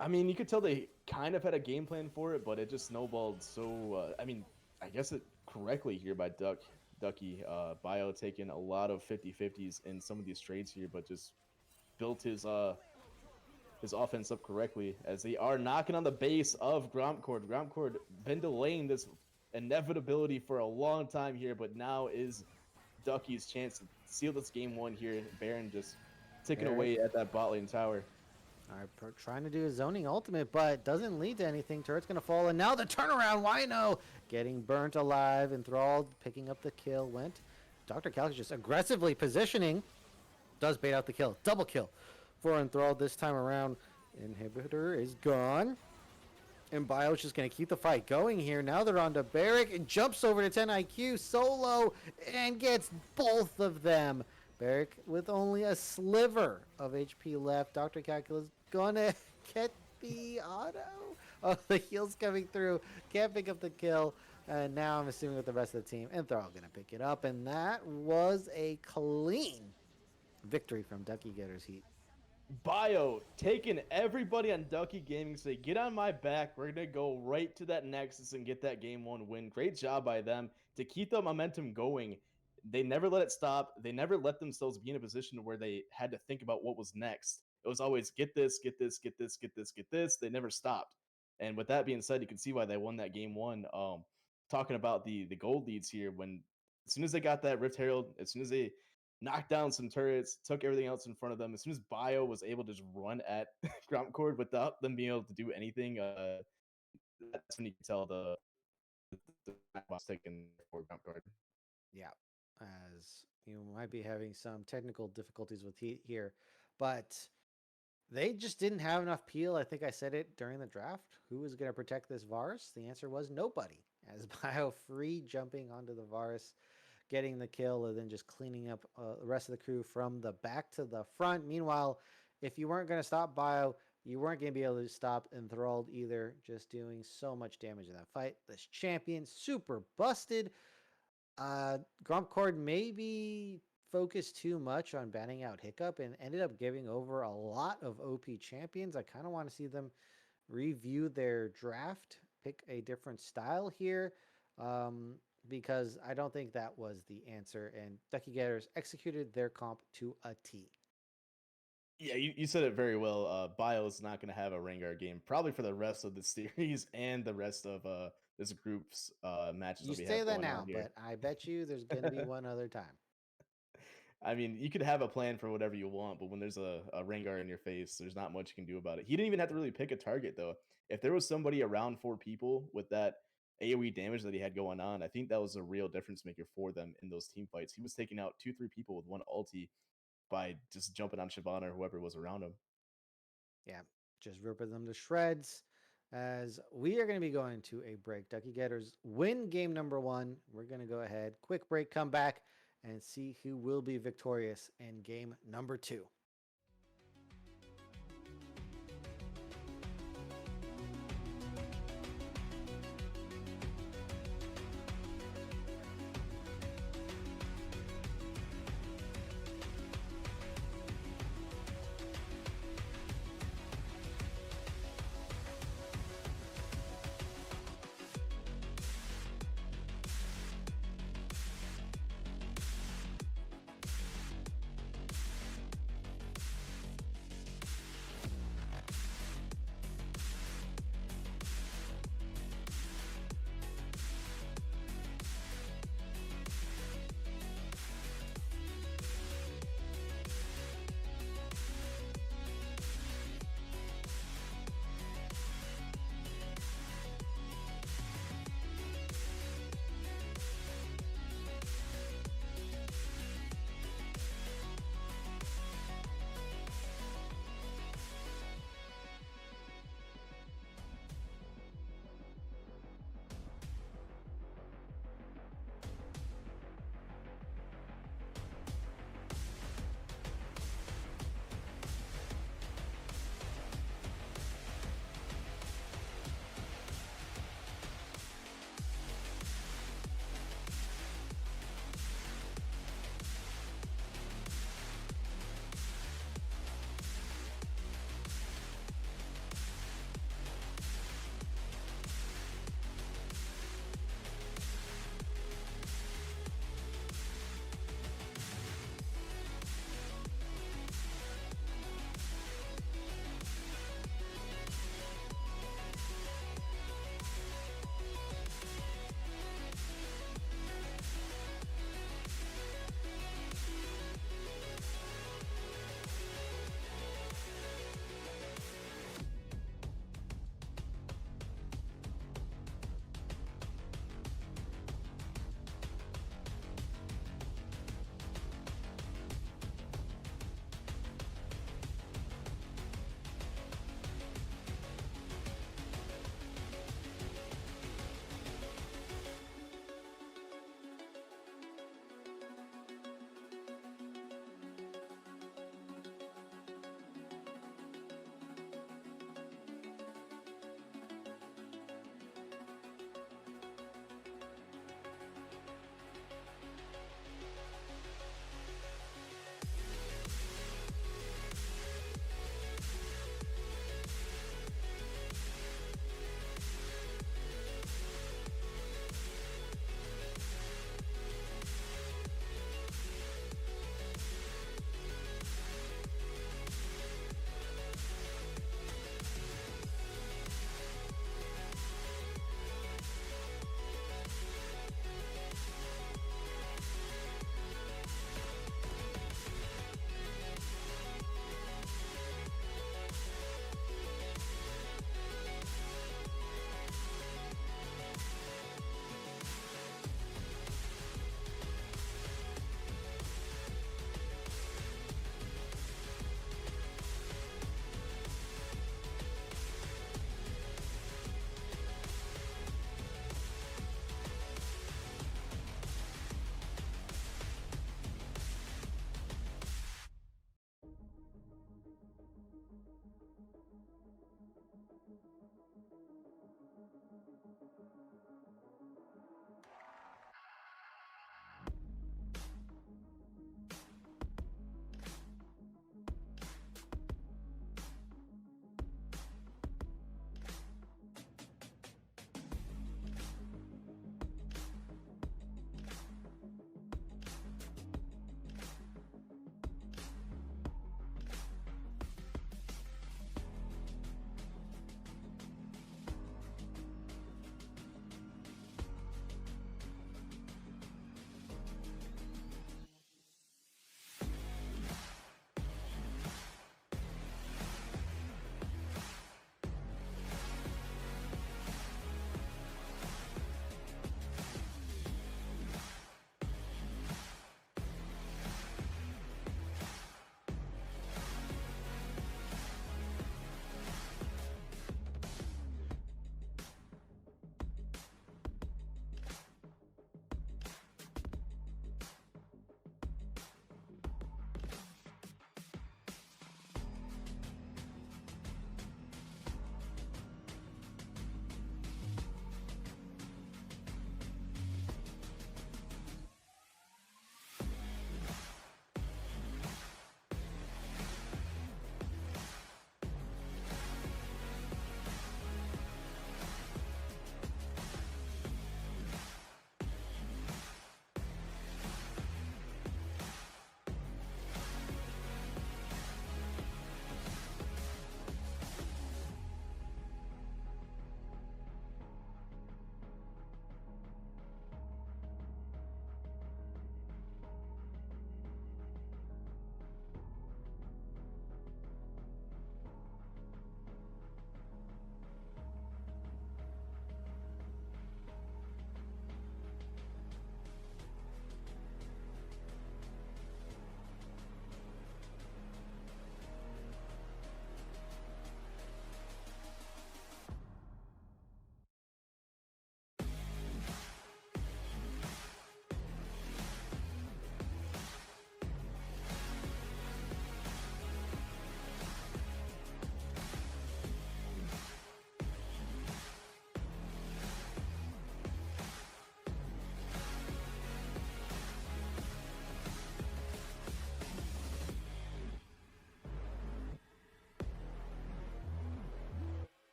I mean, you could tell they kind of had a game plan for it, but it just snowballed. So, I mean, I guess it correctly here by Duckie. Bio taking a lot of 50-50s in some of these trades here, but just built his offense up correctly as they are knocking on the base of Grompcord. Grompcord been delaying this inevitability for a long time here, but now is Duckie's chance to seal this game one here. Baron just ticking Barrick, away at that bot lane tower. all right, trying to do a zoning ultimate, but doesn't lead to anything. Turret's going to fall, and now the turnaround. Wino getting burnt alive. Enthralled, picking up the kill. Went. Dr. Calc just aggressively positioning. Does bait out the kill. Double kill for Enthralled this time around. Inhibitor is gone. And Bio's just going to keep the fight going here. Now they're on to Barrick. It jumps over to 10 IQ solo and gets both of them. Barrick with only a sliver of HP left. Dr. Calculus gonna get the auto. Oh, the heal's coming through. Can't pick up the kill. And now I'm assuming with the rest of the team. And they're all going to pick it up. And that was a clean victory from Duckie Getter's Heat. Bio taking everybody on Duckie Gaming, say, get on my back. We're going to go right to that Nexus and get that game one win. Great job by them to keep the momentum going. They never let it stop. They never let themselves be in a position where they had to think about what was next. It was always get this, get this, get this, get this, get this. They never stopped. And with that being said, you can see why they won that game one. Talking about the gold leads here, when as soon as they got that Rift Herald, as soon as they knocked down some turrets, took everything else in front of them. As soon as Bio was able to just run at Grompcord without them being able to do anything, that's when you can tell the boss taken for Grompcord. Yeah, as you might be having some technical difficulties with Heat here, but they just didn't have enough peel. I think I said it during the draft. Who was going to protect this Varus? The answer was nobody. As Bio free jumping onto the Varus, getting the kill, and then just cleaning up the rest of the crew from the back to the front. Meanwhile, if you weren't going to stop Bio, you weren't going to be able to stop Enthralled either. Just doing so much damage in that fight. This champion super busted. Grompcord maybe focused too much on banning out Hiccup and ended up giving over a lot of OP champions. I kind of want to see them review their draft, pick a different style here, because I don't think that was the answer. And Ducky Getters executed their comp to a T. Yeah, you said it very well. Bio's not going to have a Rengar game probably for the rest of the series and the rest of this group's matches. You that we say have that going now, on here. but I bet you there's going to be one other time. I mean, you could have a plan for whatever you want, but when there's a Rengar in your face, there's not much you can do about it. He didn't even have to really pick a target, though. If there was somebody around 4 people with that AoE damage that he had going on, I think that was a real difference maker for them in those team fights. He was taking out 2-3 people with one ulti by just jumping on Shyvana or whoever was around him. Yeah, just ripping them to shreds. As we are going to be going to a break. Ducky Getters win game number 1. We're going to go ahead, quick break, come back, and see who will be victorious in game number 2.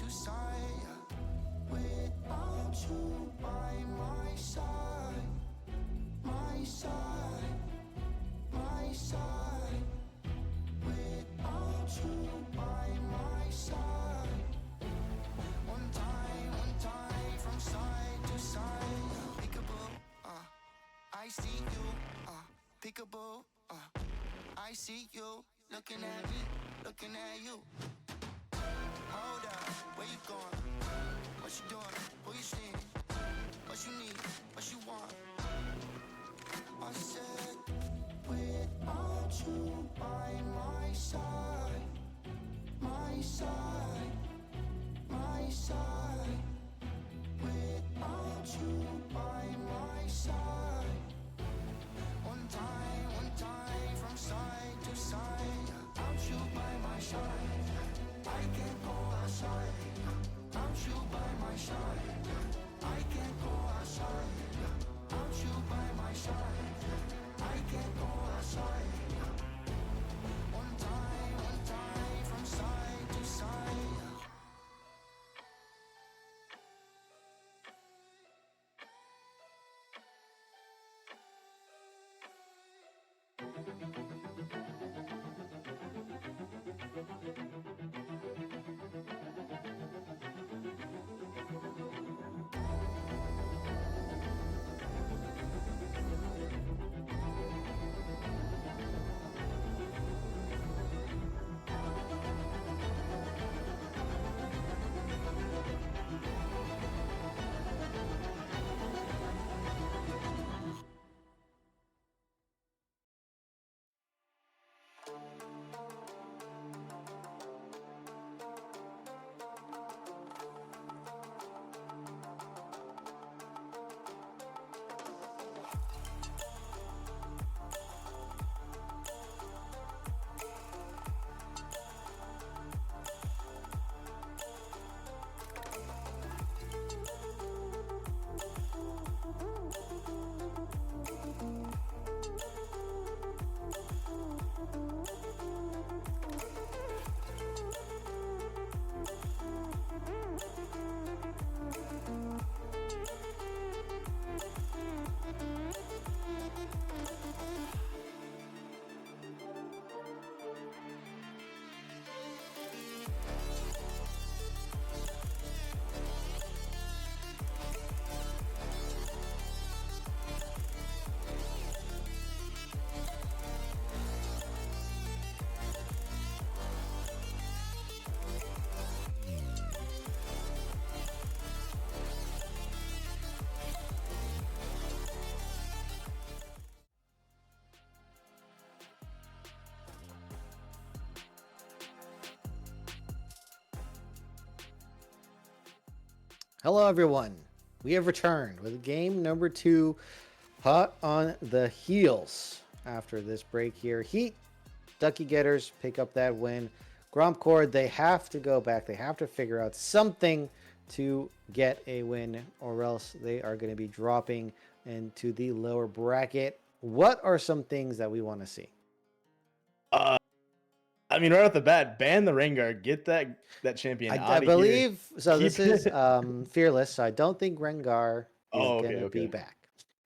to side. Without you by my side, my side, my side. Without you by my side. One time from side to side. Peekaboo, I see you, peekaboo, I see you. Looking at me, looking at you. Hold up, where you going? What you doing? Who you seeing? What you need? What you want? I said, without you by my side, my side, my side. Without you by my side. One time from side to side. Without you by my side, I can't go outside. Without you by my side, I can't go outside. Without you by my side, I can't go outside. One time from side to side. Hello, everyone. We have returned with game number 2, hot on the heels. After this break here, Heat, Duckie Getters pick up that win. Grompcord, they have to go back. They have to figure out something to get a win, or else they are going to be dropping into the lower bracket. What are some things that we want to see? I mean, right off the bat, ban the Rengar, get that champion out I of here. believe so. Keep This is Fearless, so I don't think Rengar is Oh, going to be okay.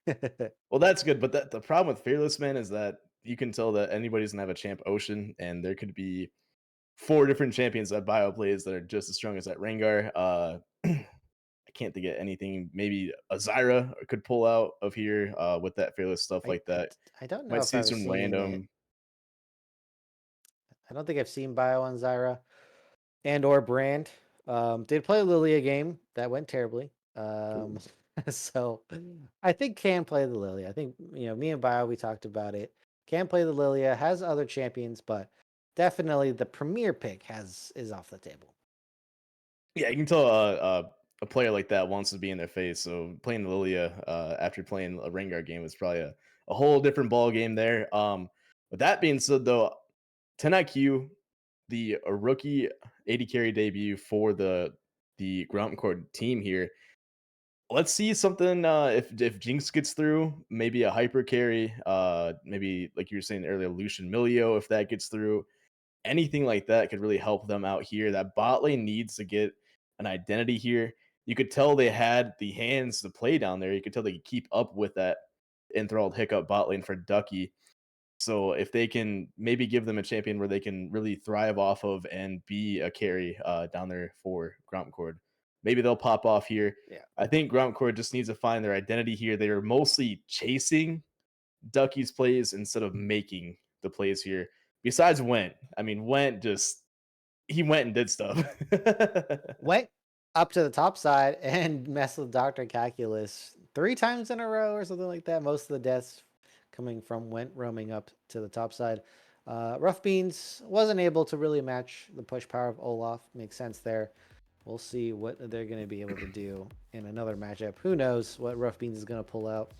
back. Well, that's good, but the problem with Fearless, man, is that you can tell that anybody's gonna have a champ Ocean, and there could be 4 different champions that Bio plays that are just as strong as that Rengar. I can't think of anything. Maybe a Zyra could pull out of here with that Fearless stuff like that. I don't know Might if see I've some seen it. random. I don't think I've seen Bio on Zyra and or Brand. Did play Lilia game that went terribly. So I think can play the Lilia. I think me and Bio we talked about it. Can play the Lilia, has other champions, but definitely the premier pick is off the table. Yeah, you can tell a player like that wants to be in their face. So playing Lilia after playing a Rengar game was probably a whole different ball game there. With that being said, though, 10 IQ, the rookie 80 carry debut for the Grompcord team here. Let's see something if Jinx gets through, maybe a hyper carry, maybe like you were saying earlier, Lucian Milio, if that gets through. Anything like that could really help them out here. That bot lane needs to get an identity here. You could tell they had the hands to play down there. You could tell they could keep up with that enthralled hiccup bot lane for Duckie. So if they can maybe give them a champion where they can really thrive off of and be a carry down there for Grompcord, maybe they'll pop off here. Yeah. I think Grompcord just needs to find their identity here. They are mostly chasing Duckie's plays instead of making the plays here. Besides Went, I mean Went just he went and did stuff. Went up to the top side and messed with Dr. Calculus 3 times in a row or something like that. Most of the deaths coming from Went roaming up to the top side. Rough Beans wasn't able to really match the push power of Olaf. Makes sense there. We'll see what they're going to be able to do in another matchup. Who knows what Rough Beans is going to pull out.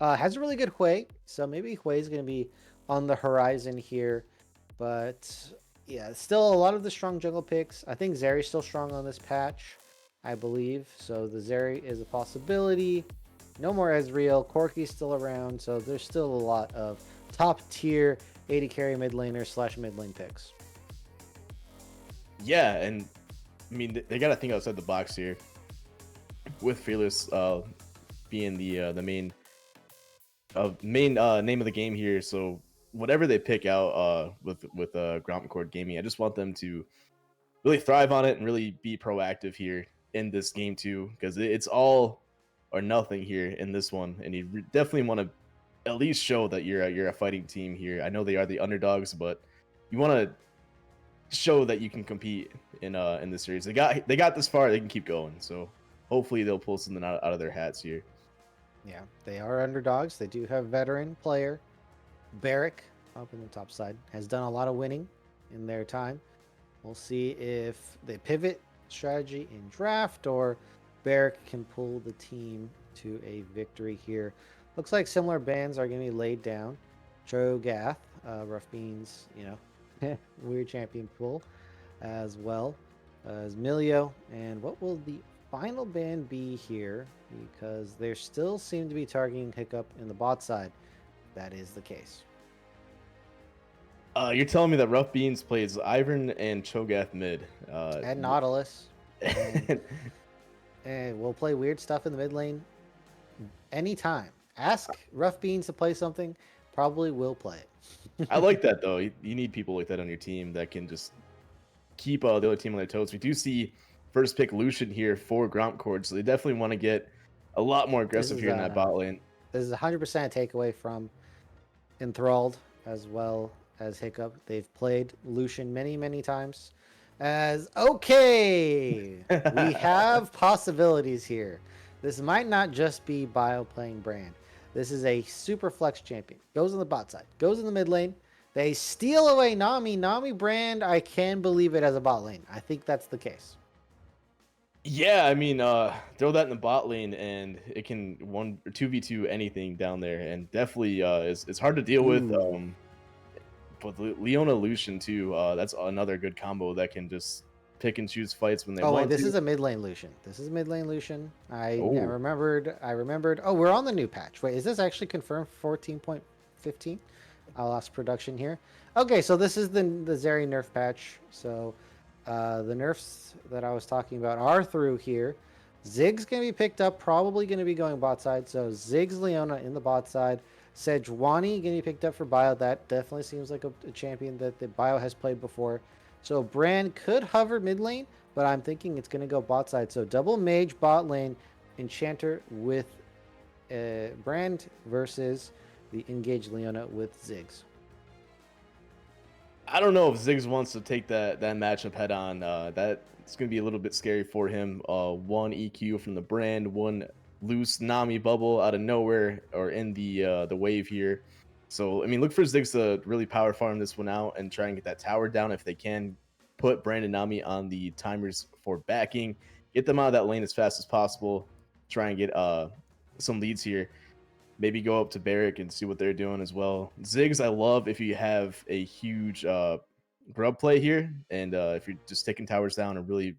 Has a really good Hui, so maybe Hui is going to be on the horizon here. But yeah, still a lot of the strong jungle picks. I think Zeri's still strong on this patch, I believe. So the Zeri is a possibility. No more Ezreal. Corki's still around, so there's still a lot of top tier AD carry mid laner / mid lane picks. Yeah, and I mean they got to think outside the box here. With Fearless being the main name of the game here, so whatever they pick out with Grompcord Gaming, I just want them to really thrive on it and really be proactive here in this game too, because it's all or nothing here in this one, and you definitely want to at least show that you're a fighting team here. I know they are the underdogs, but you want to show that you can compete in this series. They got this far, they can keep going. So hopefully they'll pull something out of their hats here. Yeah, they are underdogs. They do have veteran player Barrick up in the top side. Has done a lot of winning in their time. We'll see if they pivot strategy in draft or Barrick can pull the team to a victory here. Looks like similar bans are going to be laid down. Cho'Gath, Rough Beans, weird champion pool as well as Milio. And what will the final ban be here? Because there still seem to be targeting Hiccup in the bot side. That is the case. You're telling me that Rough Beans plays Ivern and Cho'Gath mid. And Nautilus. And we'll play weird stuff in the mid lane anytime. Ask Rough Beans to play something, probably will play it. I like that though. You need people like that on your team that can just keep the other team on their toes. We do see first pick Lucian here for Grompcord, so they definitely want to get a lot more aggressive here in that bot lane. This is 100% a takeaway from Enthralled as well as Hiccup. They've played Lucian many, many times. We have possibilities here. This might not just be Bio playing Brand. This is a super flex champion. Goes on the bot side. Goes in the mid lane. They steal away Nami. Nami Brand, I can believe it as a bot lane. I think that's the case. Yeah, I mean, throw that in the bot lane and it can 2v2 anything down there, and definitely it's hard to deal with. But Leona Lucian too, that's another good combo that can just pick and choose fights when they want. Oh wait, this is a mid lane Lucian. I remembered. Oh, we're on the new patch. Wait, is this actually confirmed 14.15? I lost production here. Okay, so this is the Zeri nerf patch. So the nerfs that I was talking about are through here. Zig's going to be picked up, probably going to be going bot side. So Ziggs Leona in the bot side. Sejuani going to be picked up for Bio. That definitely seems like a champion that the Bio has played before. So Brand could hover mid lane, but I'm thinking it's going to go bot side. So double mage bot lane, Enchanter with Brand versus the engaged Leona with Ziggs. I don't know if Ziggs wants to take that matchup head on. It's going to be a little bit scary for him. One EQ from the Brand, one loose Nami bubble out of nowhere or in the wave here. So, I mean, look for Ziggs to really power farm this one out and try and get that tower down if they can. Put Brand and Nami on the timers for backing. Get them out of that lane as fast as possible. Try and get some leads here. Maybe go up to Barrick and see what they're doing as well. Ziggs, I love if you have a huge grub play here, and if you're just taking towers down and really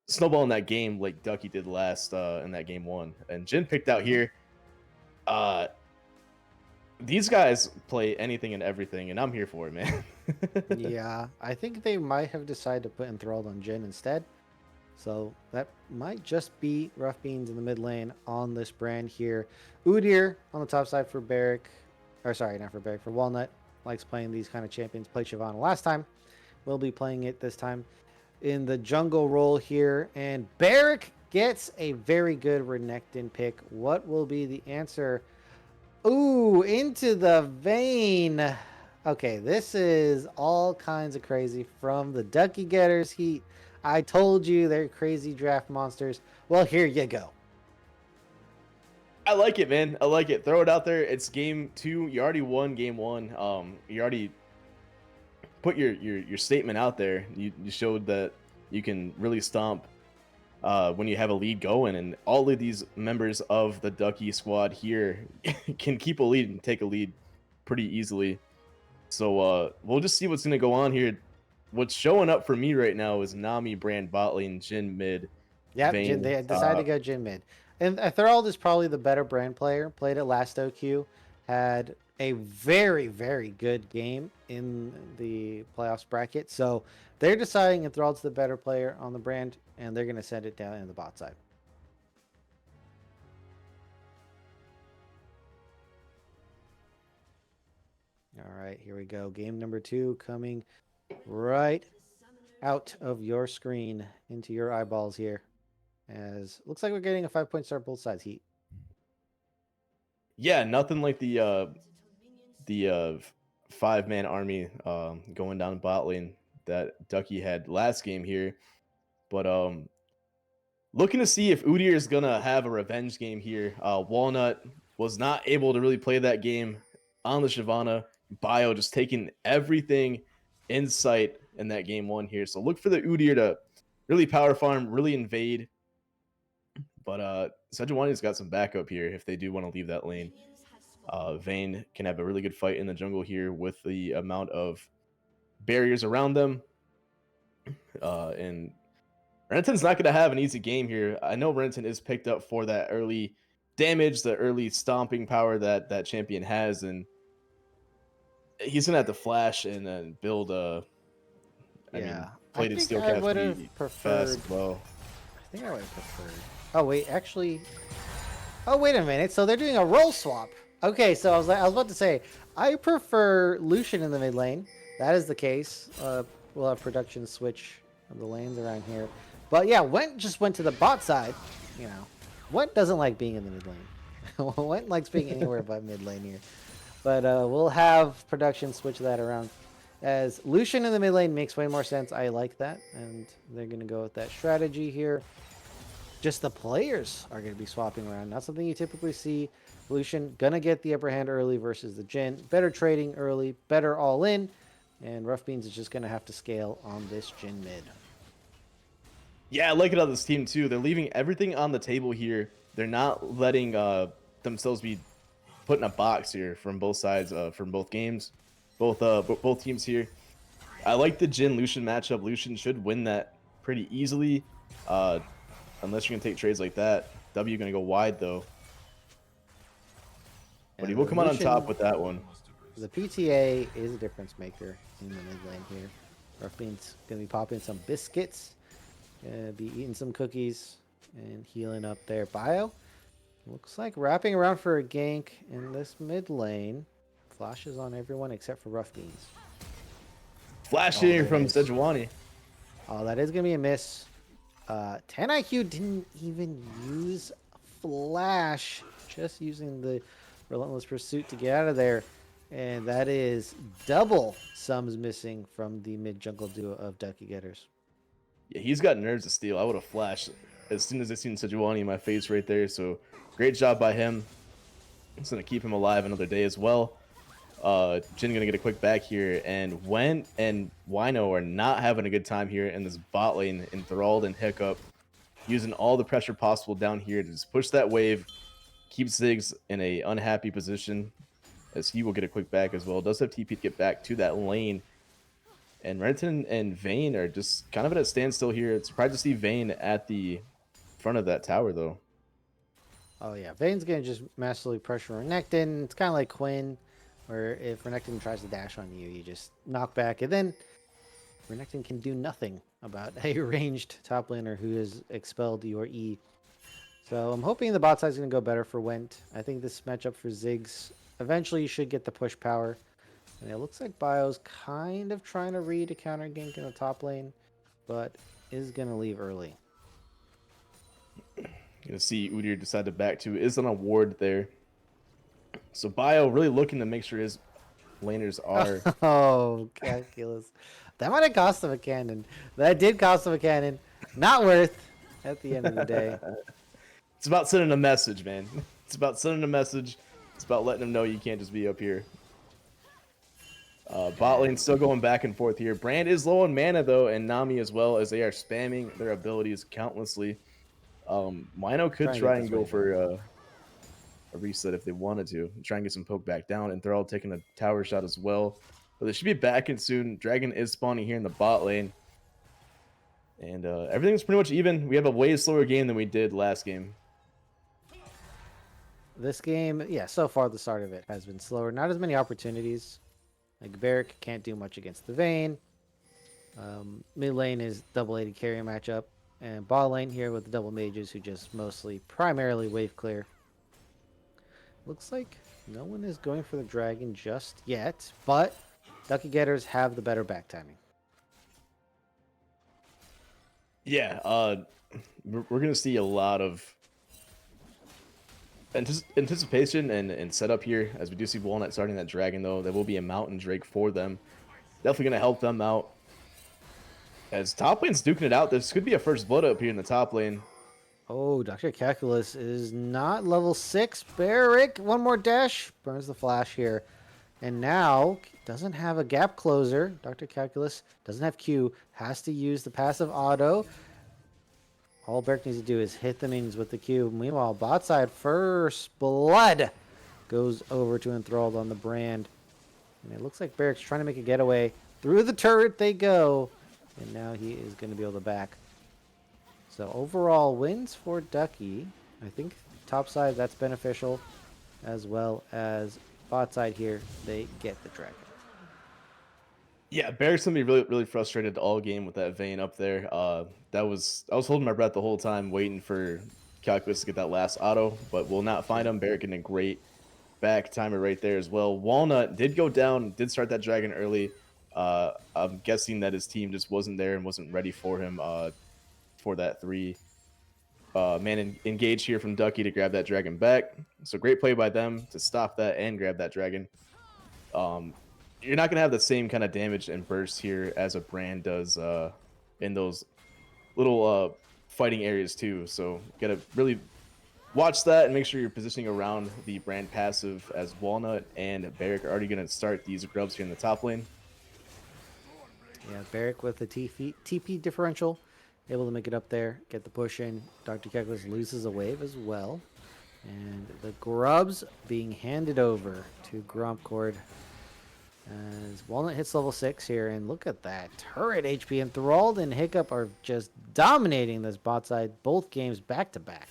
snowballing that game like Duckie did last in that game 1. And Jin picked out here. These guys play anything and everything, and I'm here for it, man. Yeah, I think they might have decided to put Enthralled on Jin instead. So that might just be Rough Beans in the mid lane on this brand here. Udyr on the top side for Barrick. Or sorry, not for Barrick, for Walnut. Likes playing these kind of champions. Played Shyvana last time. Will be playing it this time in the jungle role here. And Barrick gets a very good Renekton pick. What will be the answer? Ooh, into the vein. Okay, this is all kinds of crazy from the Duckie Getters Heat. I told you they're crazy draft monsters. Well, here you go. I like it, man. I like it. Throw it out there. It's game 2. You already won game 1. You already put your statement out there. You showed that you can really stomp when you have a lead going, and all of these members of the Duckie squad here can keep a lead and take a lead pretty easily. So we'll just see what's gonna go on here. What's showing up for me right now is Nami, Brand, bot lane, Jin mid, Yep, Vayne They decided to top. go Jin mid. And Thorold is probably the better brand player. Played it last OQ. Had a very, very good game in the playoffs bracket. So they're deciding if Thorold's the better player on the brand, and they're going to send it down in the bot side. All right, here we go. Game number 2 coming right out of your screen into your eyeballs here. As looks like we're getting a 5-point start both sides. Heat. Yeah, nothing like the 5-man army going down bot lane that Ducky had last game here. But looking to see if Udyr is gonna have a revenge game here. Walnut was not able to really play that game on the Shyvana. Bio just taking everything in sight in that game 1 here. So look for the Udyr to really power farm, really invade. But Sejuani's got some backup here if they do want to leave that lane. Vayne can have a really good fight in the jungle here with the amount of barriers around them. And Renton's not going to have an easy game here. I know Renton is picked up for that early damage, the early stomping power that that champion has, and he's going to have to flash and then build a. I mean, Yeah, I plated think steel I cap to would have be fast preferred. as well. I think I would have preferred. Oh wait, actually. Oh wait a minute. So they're doing a role swap. Okay, so I was about to say I prefer Lucian in the mid lane. That is the case. We'll have production switch of the lanes around here. But yeah, Went just went to the bot side. You know, Went doesn't like being in the mid lane. Went likes being anywhere but mid lane here. But we'll have production switch that around. As Lucian in the mid lane makes way more sense. I like that. And they're going to go with that strategy here. Just the players are going to be swapping around. Not something you typically see. Lucian going to get the upper hand early versus the Jhin. Better trading early. Better all in. And Rough Beans is just going to have to scale on this Jhin mid. Yeah, I like it on this team too. They're leaving everything on the table here. They're not letting themselves be put in a box here from both sides, from both games, both teams here. I like the Jhin Lucian matchup. Lucian should win that pretty easily, unless you're gonna take trades like that. W gonna go wide though, but he And will the come out on top Lucian, with that one. the PTA is a difference maker in the mid lane here. Rough Beans going to be popping some biscuits. Be eating some cookies and healing up their bio. Looks like wrapping around for a gank in this mid lane. Flashes on everyone except for Rough Beans. Flash Oh, here there it from is. Sejuani. Oh, that is going to be a miss. 10 IQ didn't even use Flash. Just using the Relentless Pursuit to get out of there. And that is double sums missing from the mid jungle duo of Ducky Getters. Yeah, he's got nerves of steel. I would have flashed as soon as I seen Sejuani in my face right there. So great job by him. It's gonna keep him alive another day as well. Jhin gonna get a quick back here, and Wen and Wino are not having a good time here in this bot lane. Enthralled and Hiccup using all the pressure possible down here to just push that wave, keep Ziggs in a unhappy position, as he will get a quick back as well. Does have TP to get back to that lane. And Renton and Vayne are just kind of at a standstill here. It's surprised to see Vayne at the front of that tower, though. Oh yeah, Vayne's gonna just massively pressure Renekton. It's kind of like Quinn, where if Renekton tries to dash on you, you just knock back, and then Renekton can do nothing about a ranged top laner who has expelled your E. So I'm hoping the bot side is going to go better for Went. I think this matchup for Ziggs eventually should get the push power. And it looks like Bio's kind of trying to read a counter gank in the top lane, but is going to leave early. Gonna see Udyr decide to back to is on a ward there. So Bio really looking to make sure his laners are. Oh, calculus. That might have cost him a cannon. That did cost him a cannon. Not worth at the end of the day. It's about sending a message, man. It's about sending a message. It's about letting them know you can't just be up here. Bot lane still going back and forth here. Brand is low on mana though, and Nami as well, as they are spamming their abilities countlessly. Wino could try and go for a reset if they wanted to. Try and get some poke back down, and they're all taking a tower shot as well. But they should be back in soon. Dragon is spawning here in the bot lane. And everything's pretty much even. We have a way slower game than we did last game. This game, yeah, so far the start of it has been slower. Not as many opportunities. Like Barrick can't do much against the Vayne. Mid lane is double AD carry matchup. And bot lane here with the double mages who just primarily wave clear. Looks like no one is going for the dragon just yet, but Duckie getters have the better back timing. Yeah, we're going to see a lot of anticipation and setup here, as we do see Walnut starting that dragon, though. There will be a mountain drake for them. Definitely going to help them out. As top lane's duking it out, this could be a first blood up here in the top lane. Oh, Dr. Calculus is not level 6. Barrick, one more dash. Burns the flash here. And now, doesn't have a gap closer. Dr. Calculus doesn't have Q. Has to use the passive auto. All Barrick needs to do is hit the minions with the Q. Meanwhile, bot side, first blood goes over to Enthralled on the Brand. And it looks like Barrick's trying to make a getaway. Through the turret they go. And now he is going to be able to back. So overall wins for Duckie. I think top side that's beneficial, as well as bot side here they get the dragon. Yeah, Barrick's gonna be really frustrated all game with that Vayne up there. I was holding my breath the whole time, waiting for Calculus to get that last auto, but will not find him. Barrick getting a great back timer right there as well. Walnut did go down, did start that dragon early. I'm guessing that his team just wasn't there and wasn't ready for him. For that 3-man engage here from Duckie to grab that dragon back. So great play by them to stop that and grab that dragon. You're not going to have the same kind of damage and burst here as a Brand does in those little fighting areas too. So got to really watch that and make sure you're positioning around the Brand passive, as Walnut and Barrick are already going to start these grubs here in the top lane. Yeah, Barrick with the TP differential. Able to make it up there, get the push in. Dr. Calculus loses a wave as well. And the grubs being handed over to Grompcord. As Walnut hits level 6 here, and look at that. Turret HP. Enthralled and Hiccup are just dominating this bot side both games back to back.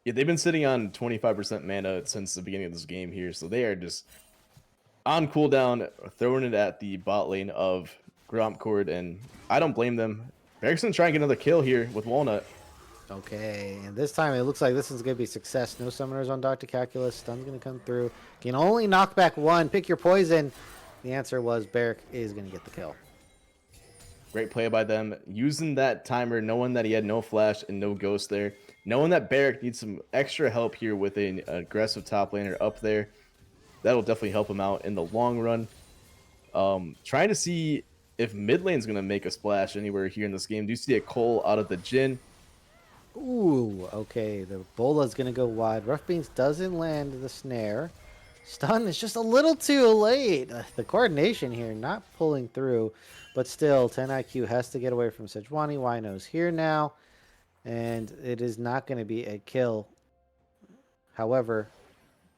Yeah, they've been sitting on 25% mana since the beginning of this game here, so they are just on cooldown, throwing it at the bot lane of Grompcord, and I don't blame them. Barrick's gonna try and get another kill here with Walnut. Okay, and this time it looks like this is going to be success. No summoners on Dr. Calculus. Stun's going to come through. Can only knock back one. Pick your poison. The answer was Barrick is going to get the kill. Great play by them. Using that timer, knowing that he had no flash and no ghost there. Knowing that Barrick needs some extra help here with an aggressive top laner up there. That'll definitely help him out in the long run. Trying to see if mid lane's going to make a splash anywhere here in this game. Do you see a Cole out of the Jhin? Ooh, okay. The Bola's going to go wide. Rough Beans doesn't land the snare. Stun is just a little too late. The coordination here not pulling through. But still, 10 IQ has to get away from Sejuani. Wino's here now. And it is not going to be a kill. However,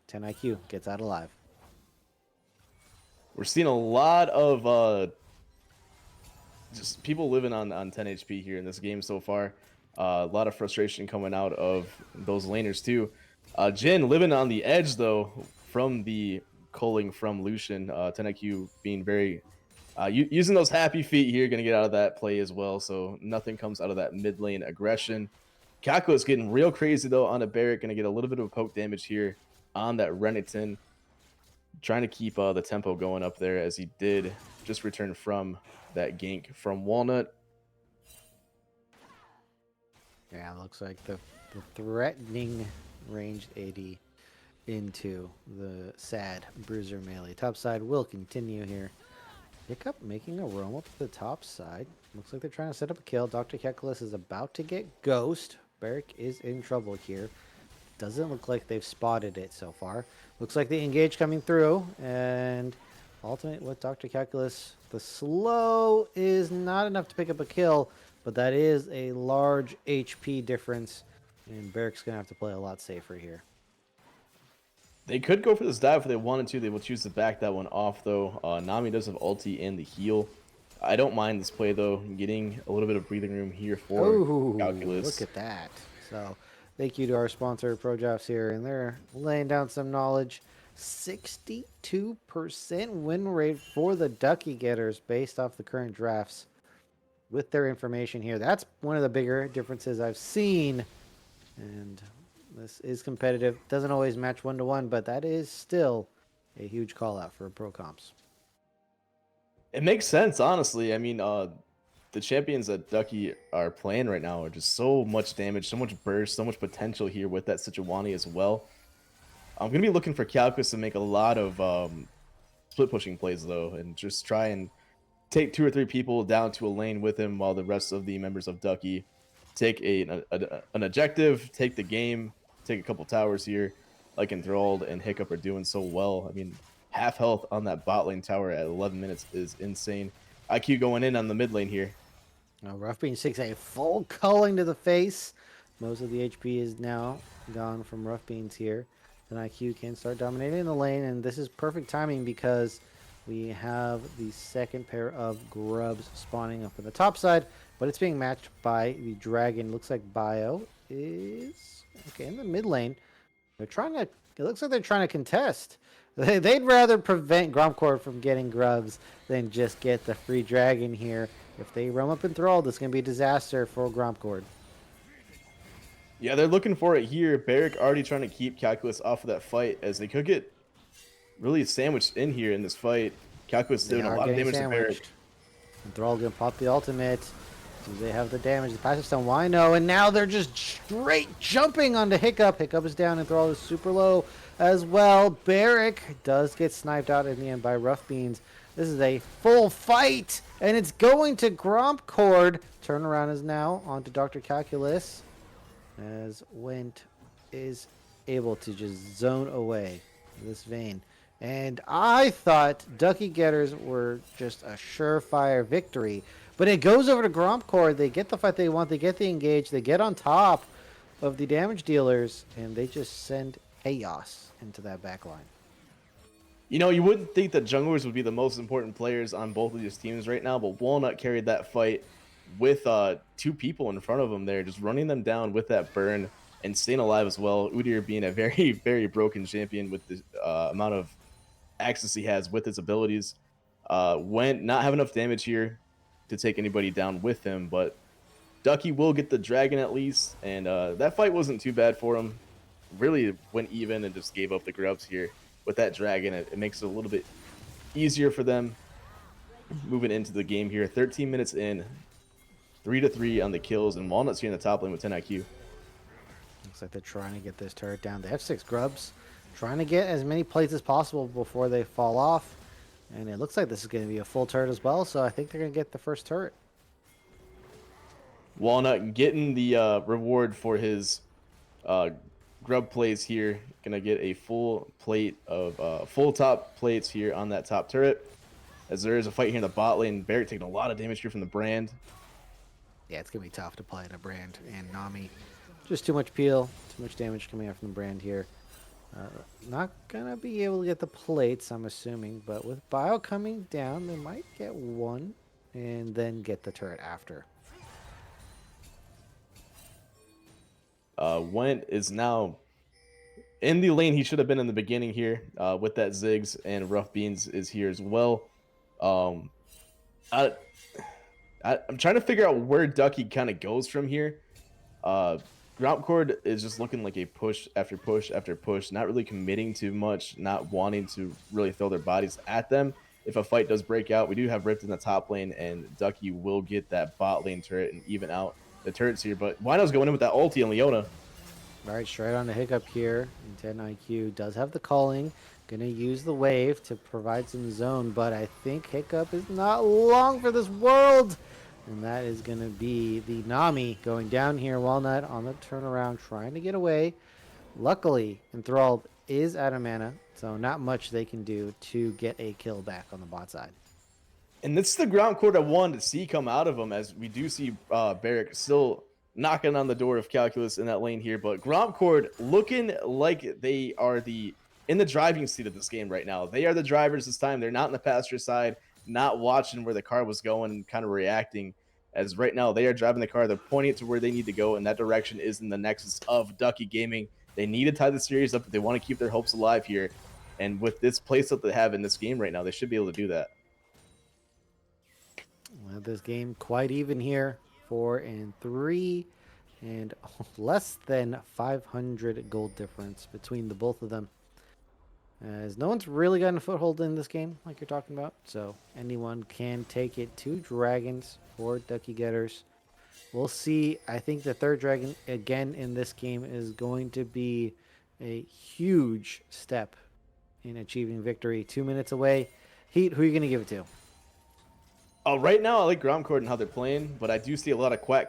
10 IQ gets out alive. We're seeing a lot of just people living on 10 HP here in this game so far. A lot of frustration coming out of those laners too. Jhin living on the edge though from the culling from Lucian. 10 IQ being very Using those happy feet here, going to get out of that play as well. So nothing comes out of that mid lane aggression. Kako is getting real crazy though on a Barrett. Going to get a little bit of poke damage here on that Renekton. Trying to keep the tempo going up there as he did just return from that gank from Walnut. Yeah, looks like the threatening ranged AD into the sad bruiser melee. Top side will continue here. Hiccup making a roam up to the top side. Looks like they're trying to set up a kill. Dr. Kekulis is about to get ghost. Barrick is in trouble here. Doesn't look like they've spotted it so far. Looks like the engage coming through, and ultimate with Dr. Calculus. The slow is not enough to pick up a kill, but that is a large HP difference, and Barrick's going to have to play a lot safer here. They could go for this dive if they wanted to. They will choose to back that one off, though. Nami does have ulti and the heal. I don't mind this play, though. Getting a little bit of breathing room here for Calculus. Look at that. So, thank you to our sponsor, ProDrafts here, and they're laying down some knowledge. 62% win rate for the Duckie getters based off the current drafts. With their information here, that's one of the bigger differences I've seen. And this is competitive. Doesn't always match 1-to-1, but that is still a huge call out for pro comps. It makes sense, honestly. I mean, the champions that Duckie are playing right now are just so much damage, so much burst, so much potential here with that Sejuani as well. I'm going to be looking for Calculus to make a lot of split pushing plays, though, and just try and take 2 or 3 people down to a lane with him while the rest of the members of Duckie take an objective, take the game, take a couple towers here, like Enthralled and Hiccup are doing so well. I mean, half health on that bot lane tower at 11 minutes is insane. IQ going in on the mid lane here. Now, Rough Beans takes a full culling to the face. Most of the HP is now gone from Rough Beans here. Then IQ can start dominating the lane, and this is perfect timing because we have the second pair of grubs spawning up on the top side, but it's being matched by the dragon. Looks like Bio is okay in the mid lane. They're trying to. It looks like they're trying to contest. They'd rather prevent Grompcord from getting grubs than just get the free dragon here. If they roam up enthralled, it's going to be a disaster for Grompcord. Yeah, they're looking for it here. Barrick already trying to keep Calculus off of that fight as they could get really sandwiched in here in this fight. Calculus doing a lot of damage to Barrick. Enthralled going to pop the ultimate. Do they have the damage? The passive stone, why no? And now they're just straight jumping onto Hiccup. Hiccup is down, Enthralled is super low as well. Barrick does get sniped out in the end by Rough Beans. This is a full fight, and it's going to Grompcord. Turnaround is now onto Dr. Calculus, as Went is able to just zone away this vein. And I thought Duckie getters were just a surefire victory. But it goes over to Grompcord. They get the fight they want. They get the engage. They get on top of the damage dealers. And they just send chaos into that back line. You know, you wouldn't think that junglers would be the most important players on both of these teams right now. But Walnut carried that fight with 2 people in front of them there. Just running them down with that burn and staying alive as well. Udyr being a very, very broken champion with the amount of access he has with his abilities. Went not have enough damage here to take anybody down with him, but Duckie will get the dragon at least, and that fight wasn't too bad for him. Really went even and just gave up the grubs here with that dragon. It makes it a little bit easier for them moving into the game here. 13 minutes in, 3-3 on the kills, and Walnut's here in the top lane with 10 IQ. Looks like they're trying to get this turret down. They have 6 grubs, trying to get as many plates as possible before they fall off. And it looks like this is going to be a full turret as well, so I think they're going to get the first turret. Walnut getting the reward for his grub plays here. Going to get a full plate of full top plates here on that top turret. As there is a fight here in the bot lane. Barrick taking a lot of damage here from the Brand. Yeah, it's going to be tough to play the Brand and Nami. Just too much peel, too much damage coming out from the Brand here. Not gonna be able to get the plates, I'm assuming, but with Bio coming down, they might get one and then get the turret after. Went is now in the lane he should have been in the beginning here with that Ziggs, and Rough Beans is here as well. Uh, I'm trying to figure out where Duckie kind of goes from here. Uh, Grompcord is just looking like a push after push after push, not really committing to much, not wanting to really throw their bodies at them. If a fight does break out, we do have Rift in the top lane, and Duckie will get that bot lane turret and even out the turrets here. But Wino's going in with that ulti on Leona. All right, straight on the Hiccup here. And 10 IQ does have the calling. Gonna use the wave to provide some zone, but I think Hiccup is not long for this world. And that is gonna be the Nami going down here. Walnut on the turnaround, trying to get away. Luckily, Enthralled is out of mana, so not much they can do to get a kill back on the bot side. And this is the ground court I wanted to see come out of him, as we do see Barrick still knocking on the door of Calculus in that lane here. But Grompcord looking like they are in the driving seat of this game right now. They are the drivers this time. They're not in the passenger side, not watching where the car was going and kind of reacting. As right now they are driving the car, they're pointing it to where they need to go, and that direction is in the nexus of Duckie Gaming. They need to tie the series up if they want to keep their hopes alive here. And with this place that they have in this game right now, they should be able to do that. Well, this game quite even here, 4-3, and less than 500 gold difference between the both of them. As no one's really gotten a foothold in this game, like you're talking about, so anyone can take it to dragons for Ducky Getters. We'll see. I think the third dragon again in this game is going to be a huge step in achieving victory. 2 minutes away. Heat, who are you going to give it to? Right now I like Grompcord and how they're playing, but I do see a lot of quack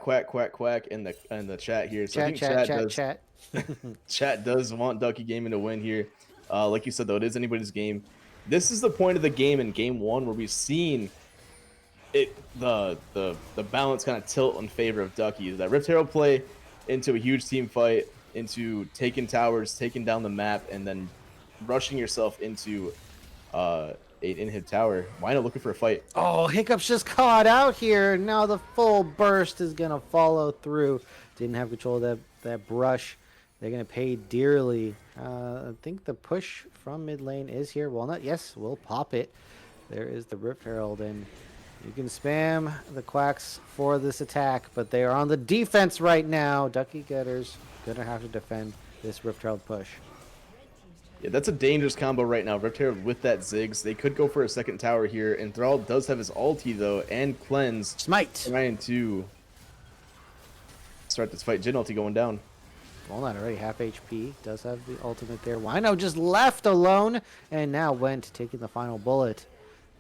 in the chat here. So I think Chat. chat does want Ducky Gaming to win here. Like you said though, it is anybody's game. This is the point of the game in game one where we've seen the balance kind of tilt in favor of Ducky. That Rift Herald play into a huge team fight, into taking towers, taking down the map, and then rushing yourself into an inhib tower. Wino looking for a fight. Oh, Hiccup's just caught out here. Now the full burst is going to follow through. Didn't have control of that brush. They're going to pay dearly. I think the push from mid lane is here. Walnut, yes, we'll pop it. There is the Rift Herald, and you can spam the quacks for this attack, but they are on the defense right now. Ducky Getters going to have to defend this Rift Herald push. Yeah, that's a dangerous combo right now. Rift Herald with that Ziggs. They could go for a second tower here. Enthralled does have his ulti, though, and Cleanse. Smite! Trying to start this fight. Jhin ulti going down. Walnut already half HP. Does have the ultimate there. Wino just left alone, and now Went taking the final bullet.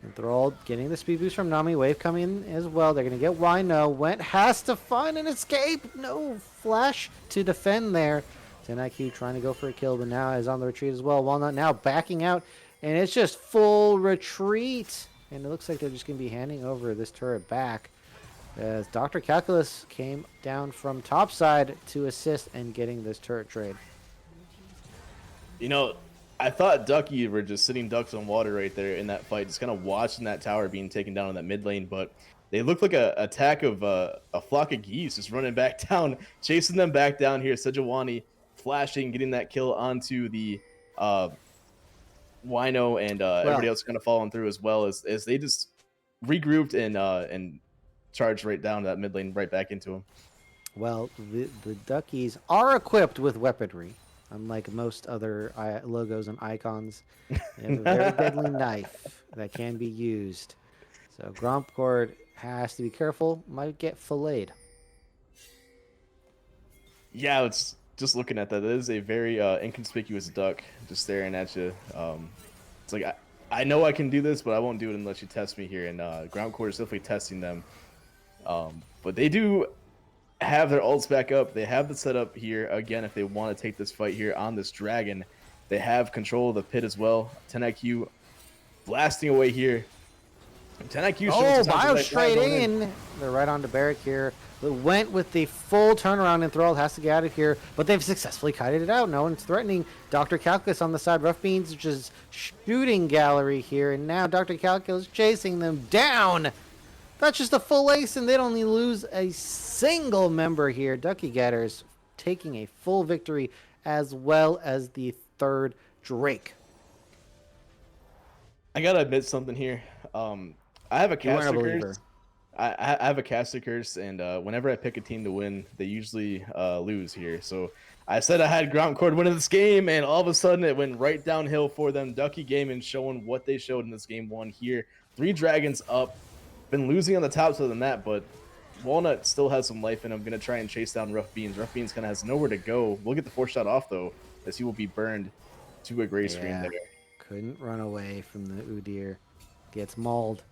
Enthralled getting the speed boost from Nami. Wave coming in as well. They're going to get Wino. Went has to find an escape. No flash to defend there. 10 IQ trying to go for a kill, but now is on the retreat as well. Walnut now backing out, and it's just full retreat. And it looks like they're just going to be handing over this turret back, as Dr. Calculus came down from topside to assist and getting this turret trade. You know, I thought Ducky were just sitting ducks on water right there in that fight, just kind of watching that tower being taken down in that mid lane, but they look like a attack of a flock of geese just running back down, chasing them back down here. Sejuani flashing, getting that kill onto the Wino, and everybody else kind of following through as well, as they just regrouped and charged right down that mid lane, right back into him. Well, the Duckies are equipped with weaponry, unlike most other logos and icons. They have a very deadly knife that can be used. So Grompcord has to be careful, might get filleted. Yeah, it's just looking at that. That is a very inconspicuous duck just staring at you. It's like, I know I can do this, but I won't do it unless you test me here. And Grompcord is definitely testing them. But they do have their ults back up. They have the setup here again if they want to take this fight here on this dragon. They have control of the pit as well. 10 IQ blasting away here. 10 IQ. Oh, Bio straight in. They're right on to Barrick here. But Went with the full turnaround. Enthralled has to get out of here, but they've successfully kited it out. No one's threatening Dr. Calculus on the side. Rough Beans just shooting gallery here, and now Dr. Calculus chasing them down. That's just a full ace, and they'd only lose a single member here. Ducky Getters taking a full victory, as well as the third Drake. I gotta admit something here. I have a You weren't a caster believer. curse. I have a caster curse, and whenever I pick a team to win, they usually lose here. So I said I had Grompcord winning this game, and all of a sudden it went right downhill for them. Duckie Gaming showing what they showed in this game one here. 3 dragons up. Been losing on the top side of the map, but Walnut still has some life in him. Going to try and chase down Rough Beans. Rough Beans kind of has nowhere to go. We'll get the 4-shot off, though, as he will be burned to a gray screen Yeah. there. Couldn't run away from the Udyr. Gets mauled.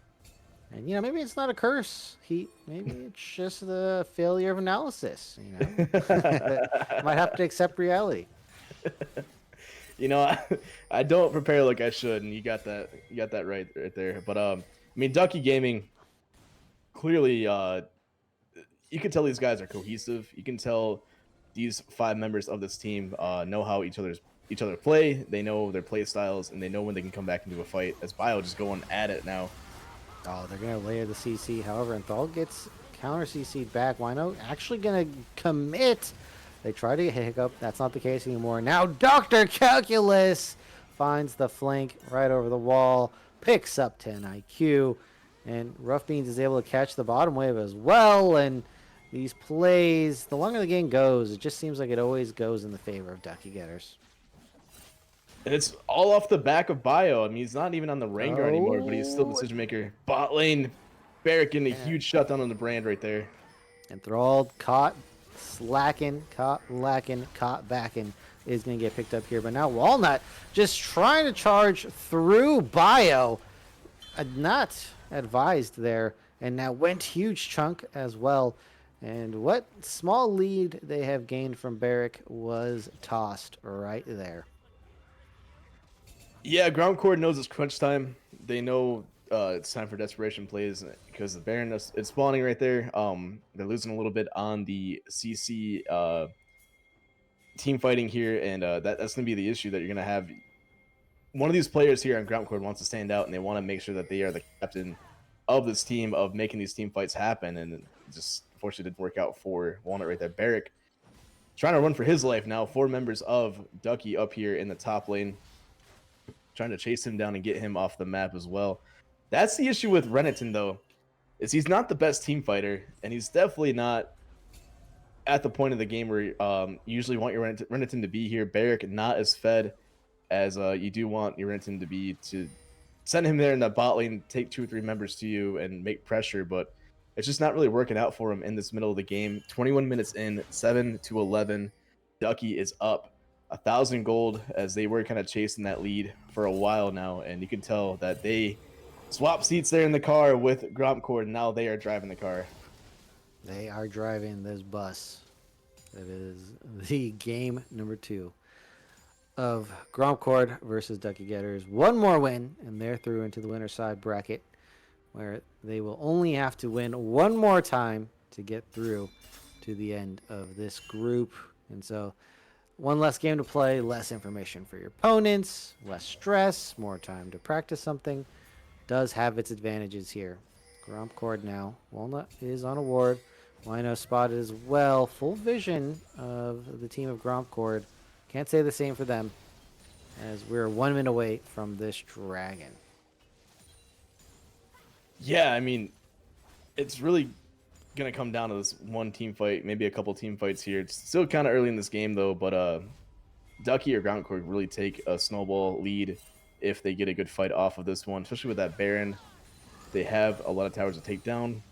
And, maybe it's not a curse, Heat. Maybe it's just the failure of analysis, Might have to accept reality. I don't prepare like I should, and you got that right there. But I mean, Duckie Gaming, clearly you can tell these guys are cohesive. You can tell these 5 members of this team know how each other play. They know their play styles, and they know when they can come back into a fight. As Bio just going at it now. Oh, they're going to layer the CC. However, Enthal gets counter CC'd back. Wino actually going to commit. They try to get Hiccup. That's not the case anymore. Now Dr. Calculus finds the flank right over the wall. Picks up 10 IQ. And Rough Beans is able to catch the bottom wave as well. And these plays, the longer the game goes, it just seems like it always goes in the favor of Ducky Getters. And it's all off the back of Bio. I mean, he's not even on the Ranger anymore, but he's still the decision maker. Bot lane, Barrick getting a huge shutdown on the brand right there. Enthralled, caught, slacking, caught, lacking, caught, backing is going to get picked up here. But now Walnut just trying to charge through Bio. Not advised there. And now went huge chunk as well. And what small lead they have gained from Barrick was tossed right there. Yeah, Grompcord knows it's crunch time. They know it's time for desperation plays because the Baron is spawning right there. They're losing a little bit on the CC team fighting here, and that's going to be the issue that you're going to have. One of these players here on Grompcord wants to stand out, and they want to make sure that they are the captain of this team, of making these team fights happen, and it just unfortunately didn't work out for Walnut right there. Barrick trying to run for his life now. 4 members of Duckie up here in the top lane, trying to chase him down and get him off the map as well. That's the issue with Renekton, though, is he's not the best team fighter, and he's definitely not at the point of the game where you usually want your Renekton to be here. Barrick not as fed as you do want your Renekton to be, to send him there in the bot lane, take 2 or 3 members to you and make pressure, but it's just not really working out for him in this middle of the game. 21 minutes in, 7-11. Duckie is up 1,000 gold as they were kind of chasing that lead for a while now, and you can tell that they swap seats there in the car with Grompcord, and now they are driving the car. They are driving this bus. That is the game number 2 of Grompcord versus Ducky Getters. One more win, and they're through into the winner side bracket, where they will only have to win one more time to get through to the end of this group. And so one less game to play, less information for your opponents, less stress, more time to practice something. Does have its advantages here. Grompcord now. Walnut is on a ward. Wino spotted as well. Full vision of the team of Grompcord. Can't say the same for them, as we're 1 minute away from this dragon. Yeah, I mean, it's really going to come down to this one team fight, maybe a couple team fights here. It's still kind of early in this game, though, but Duckie or Grompcord really take a snowball lead if they get a good fight off of this one, especially with that Baron. They have a lot of towers to take down.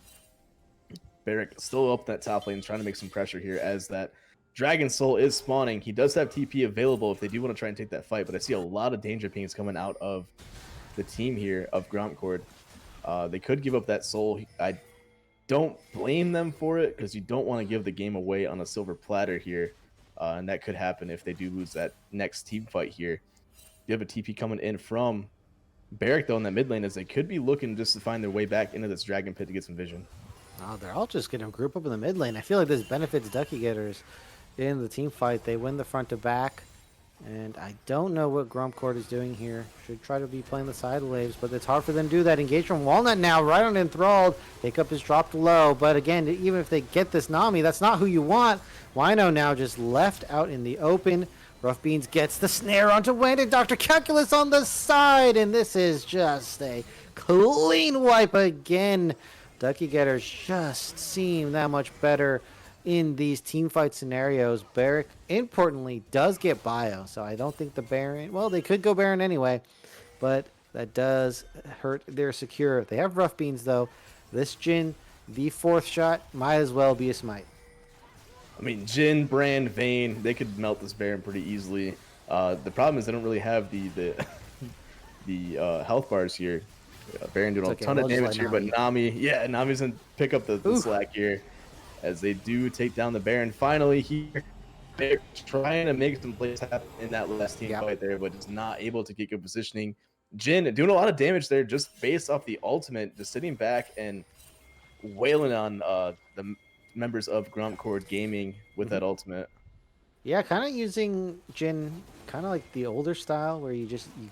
Barrick still up that top lane, trying to make some pressure here as that Dragon Soul is spawning. He does have TP available if they do want to try and take that fight, but I see a lot of danger pings coming out of the team here of Grompcord. They could give up that soul. I don't blame them for it because you don't want to give the game away on a silver platter here, and that could happen if they do lose that next team fight here. You have a TP coming in from Barrick, though, in that mid lane, as they could be looking just to find their way back into this Dragon Pit to get some vision. Oh, they're all just going to group up in the mid lane. I feel like this benefits Ducky Getters in the team fight. They win the front to back, and I don't know what Grompcord is doing here. Should try to be playing the side waves, but it's hard for them to do that. Engage from Walnut now, right on Enthralled. Pickup is dropped low, but again, even if they get this Nami, that's not who you want. Wino now just left out in the open. Rough Beans gets the snare onto Wendy. Dr. Calculus on the side, and this is just a Clean wipe again. Ducky Getters just seem that much better in these team fight scenarios. Barrick, importantly, does get bio, so I don't think the Baron... Well, they could go Baron anyway, but that does hurt their secure. They have Rough Beans, though. This Jin, the fourth shot, might as well be a smite. I mean, Jin, Brand, Vayne, they could melt this Baron pretty easily. The problem is they don't really have the health bars here. Baron doing It's a okay, ton of we'll just damage let here, but Nami- Nami's gonna pick up the slack here as they do take down the Baron finally here. They're trying to make some plays happen in that last team fight there, but just not able to get good positioning. Jin doing a lot of damage there just based off the ultimate, just sitting back and wailing on the members of Grompcord Gaming with that ultimate. Yeah, kind of using Jin, kind of like the older style where you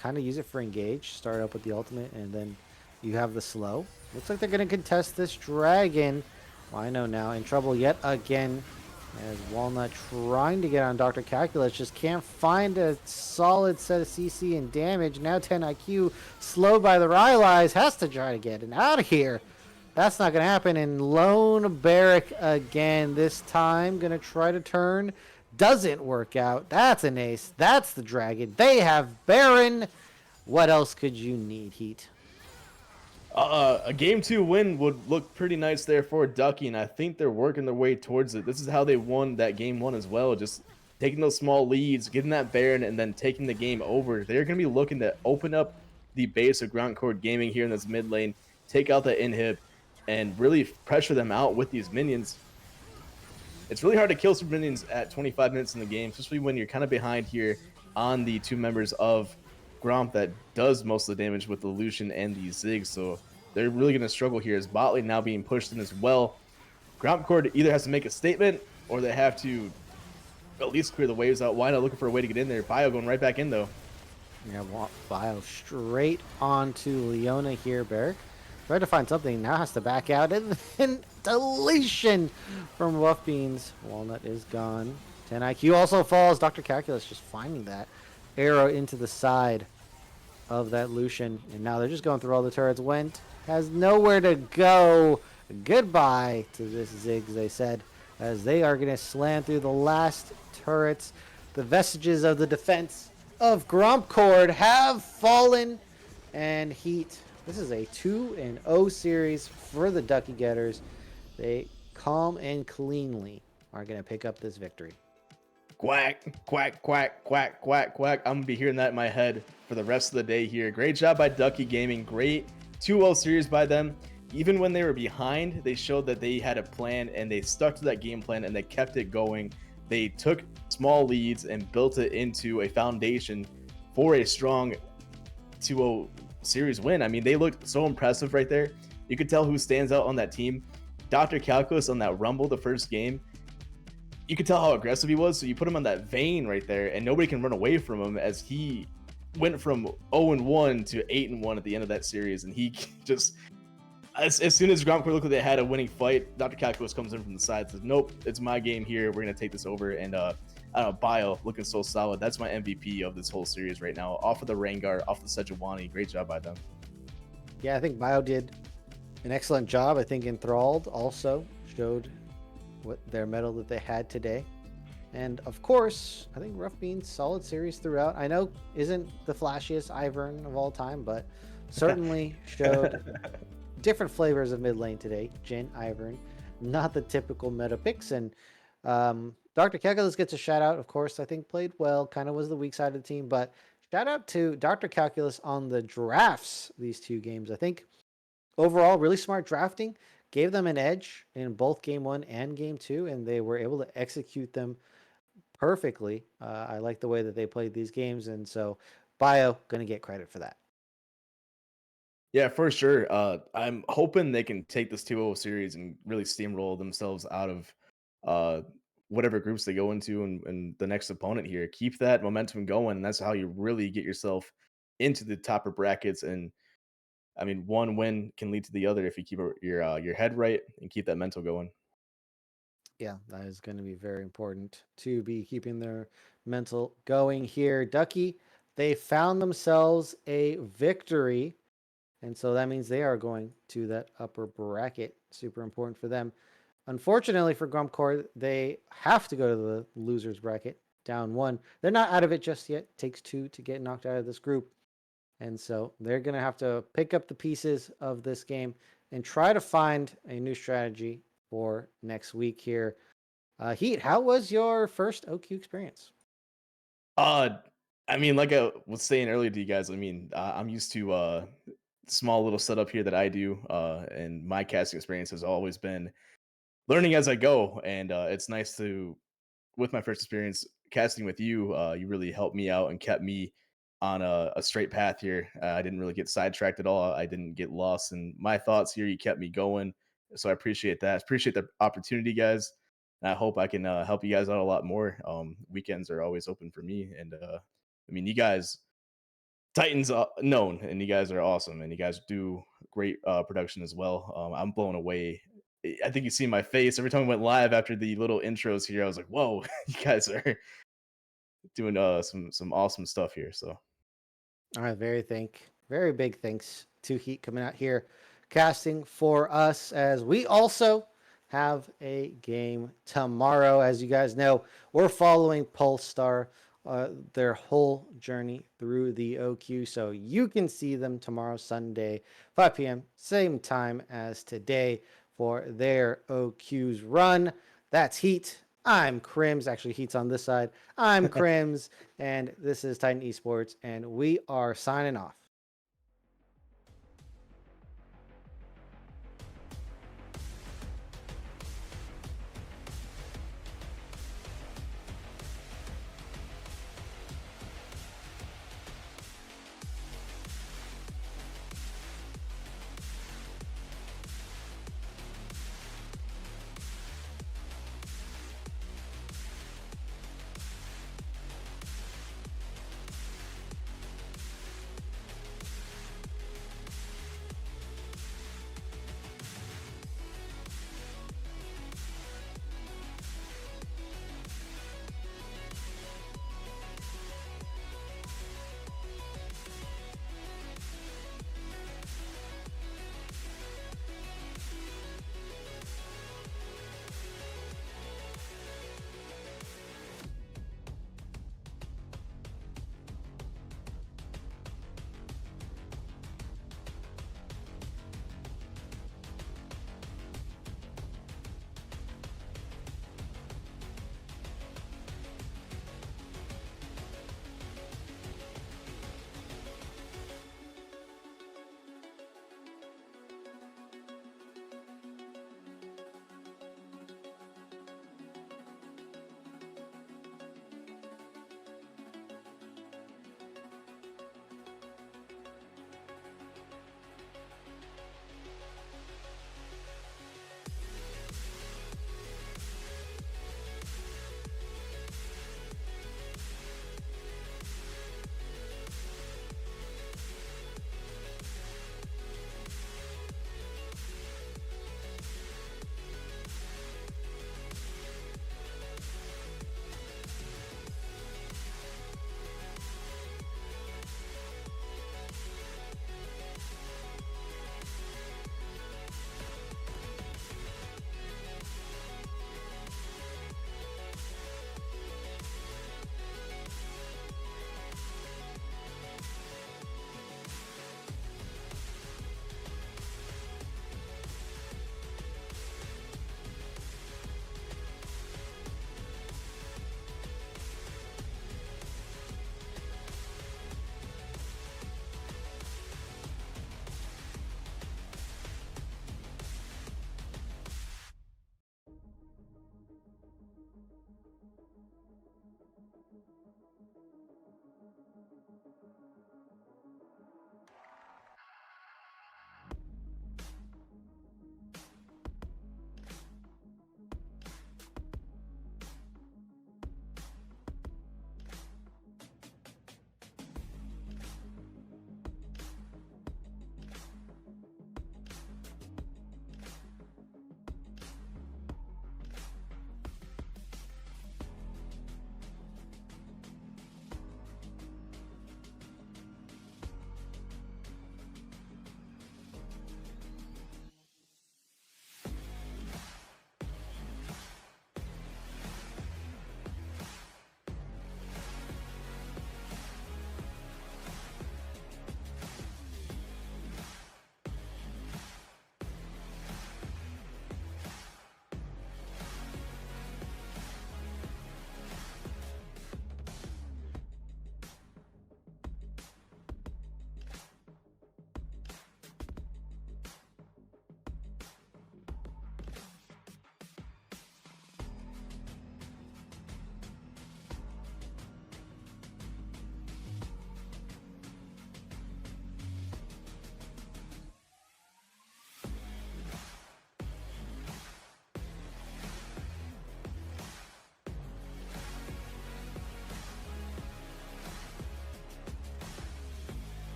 kind of use it for engage, start up with the ultimate, and then you have the slow. Looks like they're going to contest this dragon. Well, I know now, in trouble yet again, as Walnut trying to get on Dr. Calculus, just can't find a solid set of CC and damage. Now 10 IQ, slowed by the Rylai's, has to try to get it out of here. That's not going to happen. And Lone Barrack again, this time going to try to turn. Doesn't work out. That's an ace. That's the dragon. They have Baron. What else could you need, Heat? A game 2 win would look pretty nice there for Duckie, and I think they're working their way towards it. This is how they won that game 1 as well, just taking those small leads, getting that Baron, and then taking the game over. They're going to be looking to open up the base of Grompcord Gaming here in this mid lane, take out the inhib, and really pressure them out with these minions. It's really hard to kill some minions at 25 minutes in the game, especially when you're kind of behind here on the two members of Gromp that does most of the damage with the Lucian and the Ziggs. So they're really going to struggle here as bot lane now being pushed in as well. Grompcord either has to make a statement or they have to at least clear the waves out. Why not looking for a way to get in there? Bio going right back in though. Yeah, Bio straight onto Leona here, Barrick. Tried to find something, now has to back out, and then deletion from Rough Beans. Walnut is gone. 10 IQ also falls. Dr. Calculus just finding that arrow into the side of that Lucian. And now they're just going through all the turrets. Went, has nowhere to go. Goodbye to this Ziggs, they said, as they are going to slam through the last turrets. The vestiges of the defense of Grompcord have fallen, and Heat. This is a 2-0 series for the Ducky Getters. They calm and cleanly are going to pick up this victory. Quack, quack, quack, quack, quack, quack. I'm going to be hearing that in my head for the rest of the day here. Great job by Ducky Gaming. Great 2-0 series by them. Even when they were behind, they showed that they had a plan and they stuck to that game plan and they kept it going. They took small leads and built it into a foundation for a strong 2-0 series win. I mean, they looked so impressive right there. You could tell who stands out on that team. Dr. Calculus on that Rumble the first game. You could tell how aggressive he was, so you put him on that Vayne right there, and nobody can run away from him as he went from 0-1 to 8-1 at the end of that series, and he just... As soon as Grompcord looked like they had a winning fight, Dr. Calculus comes in from the side and says, nope, it's my game here. We're going to take this over. And I don't know, Bio looking so solid. That's my MVP of this whole series right now. Off of the Rengar, off the Sejuani. Great job by them. Yeah, I think Bio did an excellent job. I think Enthralled also showed what their medal that they had today. And of course, I think Rough Beans, solid series throughout. I know isn't the flashiest Ivern of all time, but certainly showed different flavors of mid lane today. Jin, Ivern, not the typical meta picks. And Dr. Calculus gets a shout out, of course. I think played well, kind of was the weak side of the team, but shout out to Dr. Calculus on the drafts these two games. I think overall, really smart drafting, gave them an edge in both game 1 and game 2, and they were able to execute them perfectly. I like the way that they played these games, and so Bio going to get credit for that. Yeah, for sure. I'm hoping they can take this 2-0 series and really steamroll themselves out of whatever groups they go into and the next opponent here. Keep that momentum going. And that's how you really get yourself into the topper brackets. And I mean, one win can lead to the other if you keep your head right and keep that mental going. Yeah, that is going to be very important to be keeping their mental going here. Ducky, they found themselves a victory And so that means they are going to that upper bracket. Super important for them. Unfortunately for Grompcord, they have to go to the losers bracket, down one. They're not out of it just yet. It takes two to get knocked out of this group. And so they're going to have to pick up the pieces of this game and try to find a new strategy for next week here. Heat, how was your first OQ experience? Uh, I mean, like I was saying earlier to you guys, I mean, I'm used to small little setup here that I do, and my casting experience has always been learning as I go, and it's nice to, with my first experience casting with you, you really helped me out and kept me on a straight path here. I didn't really get sidetracked at all. I didn't get lost in my thoughts here. You kept me going, so I appreciate that. Appreciate the opportunity, guys. And I hope I can help you guys out a lot more. Weekends are always open for me, and I mean, you guys, Titans known, and you guys are awesome, and you guys do great production as well. I'm blown away. I think you see my face every time we went live after the little intros here. I was like, "Whoa, you guys are doing some awesome stuff here." So All right, very big thanks to Heat coming out here, casting for us as we also have a game tomorrow. As you guys know, we're following Polestar, their whole journey through the OQ, so you can see them tomorrow, Sunday, 5 p.m., same time as today for their OQ's run. That's Heat. I'm Crims. Actually, Heat's on this side. I'm Crims, and this is Titan Esports, and we are signing off.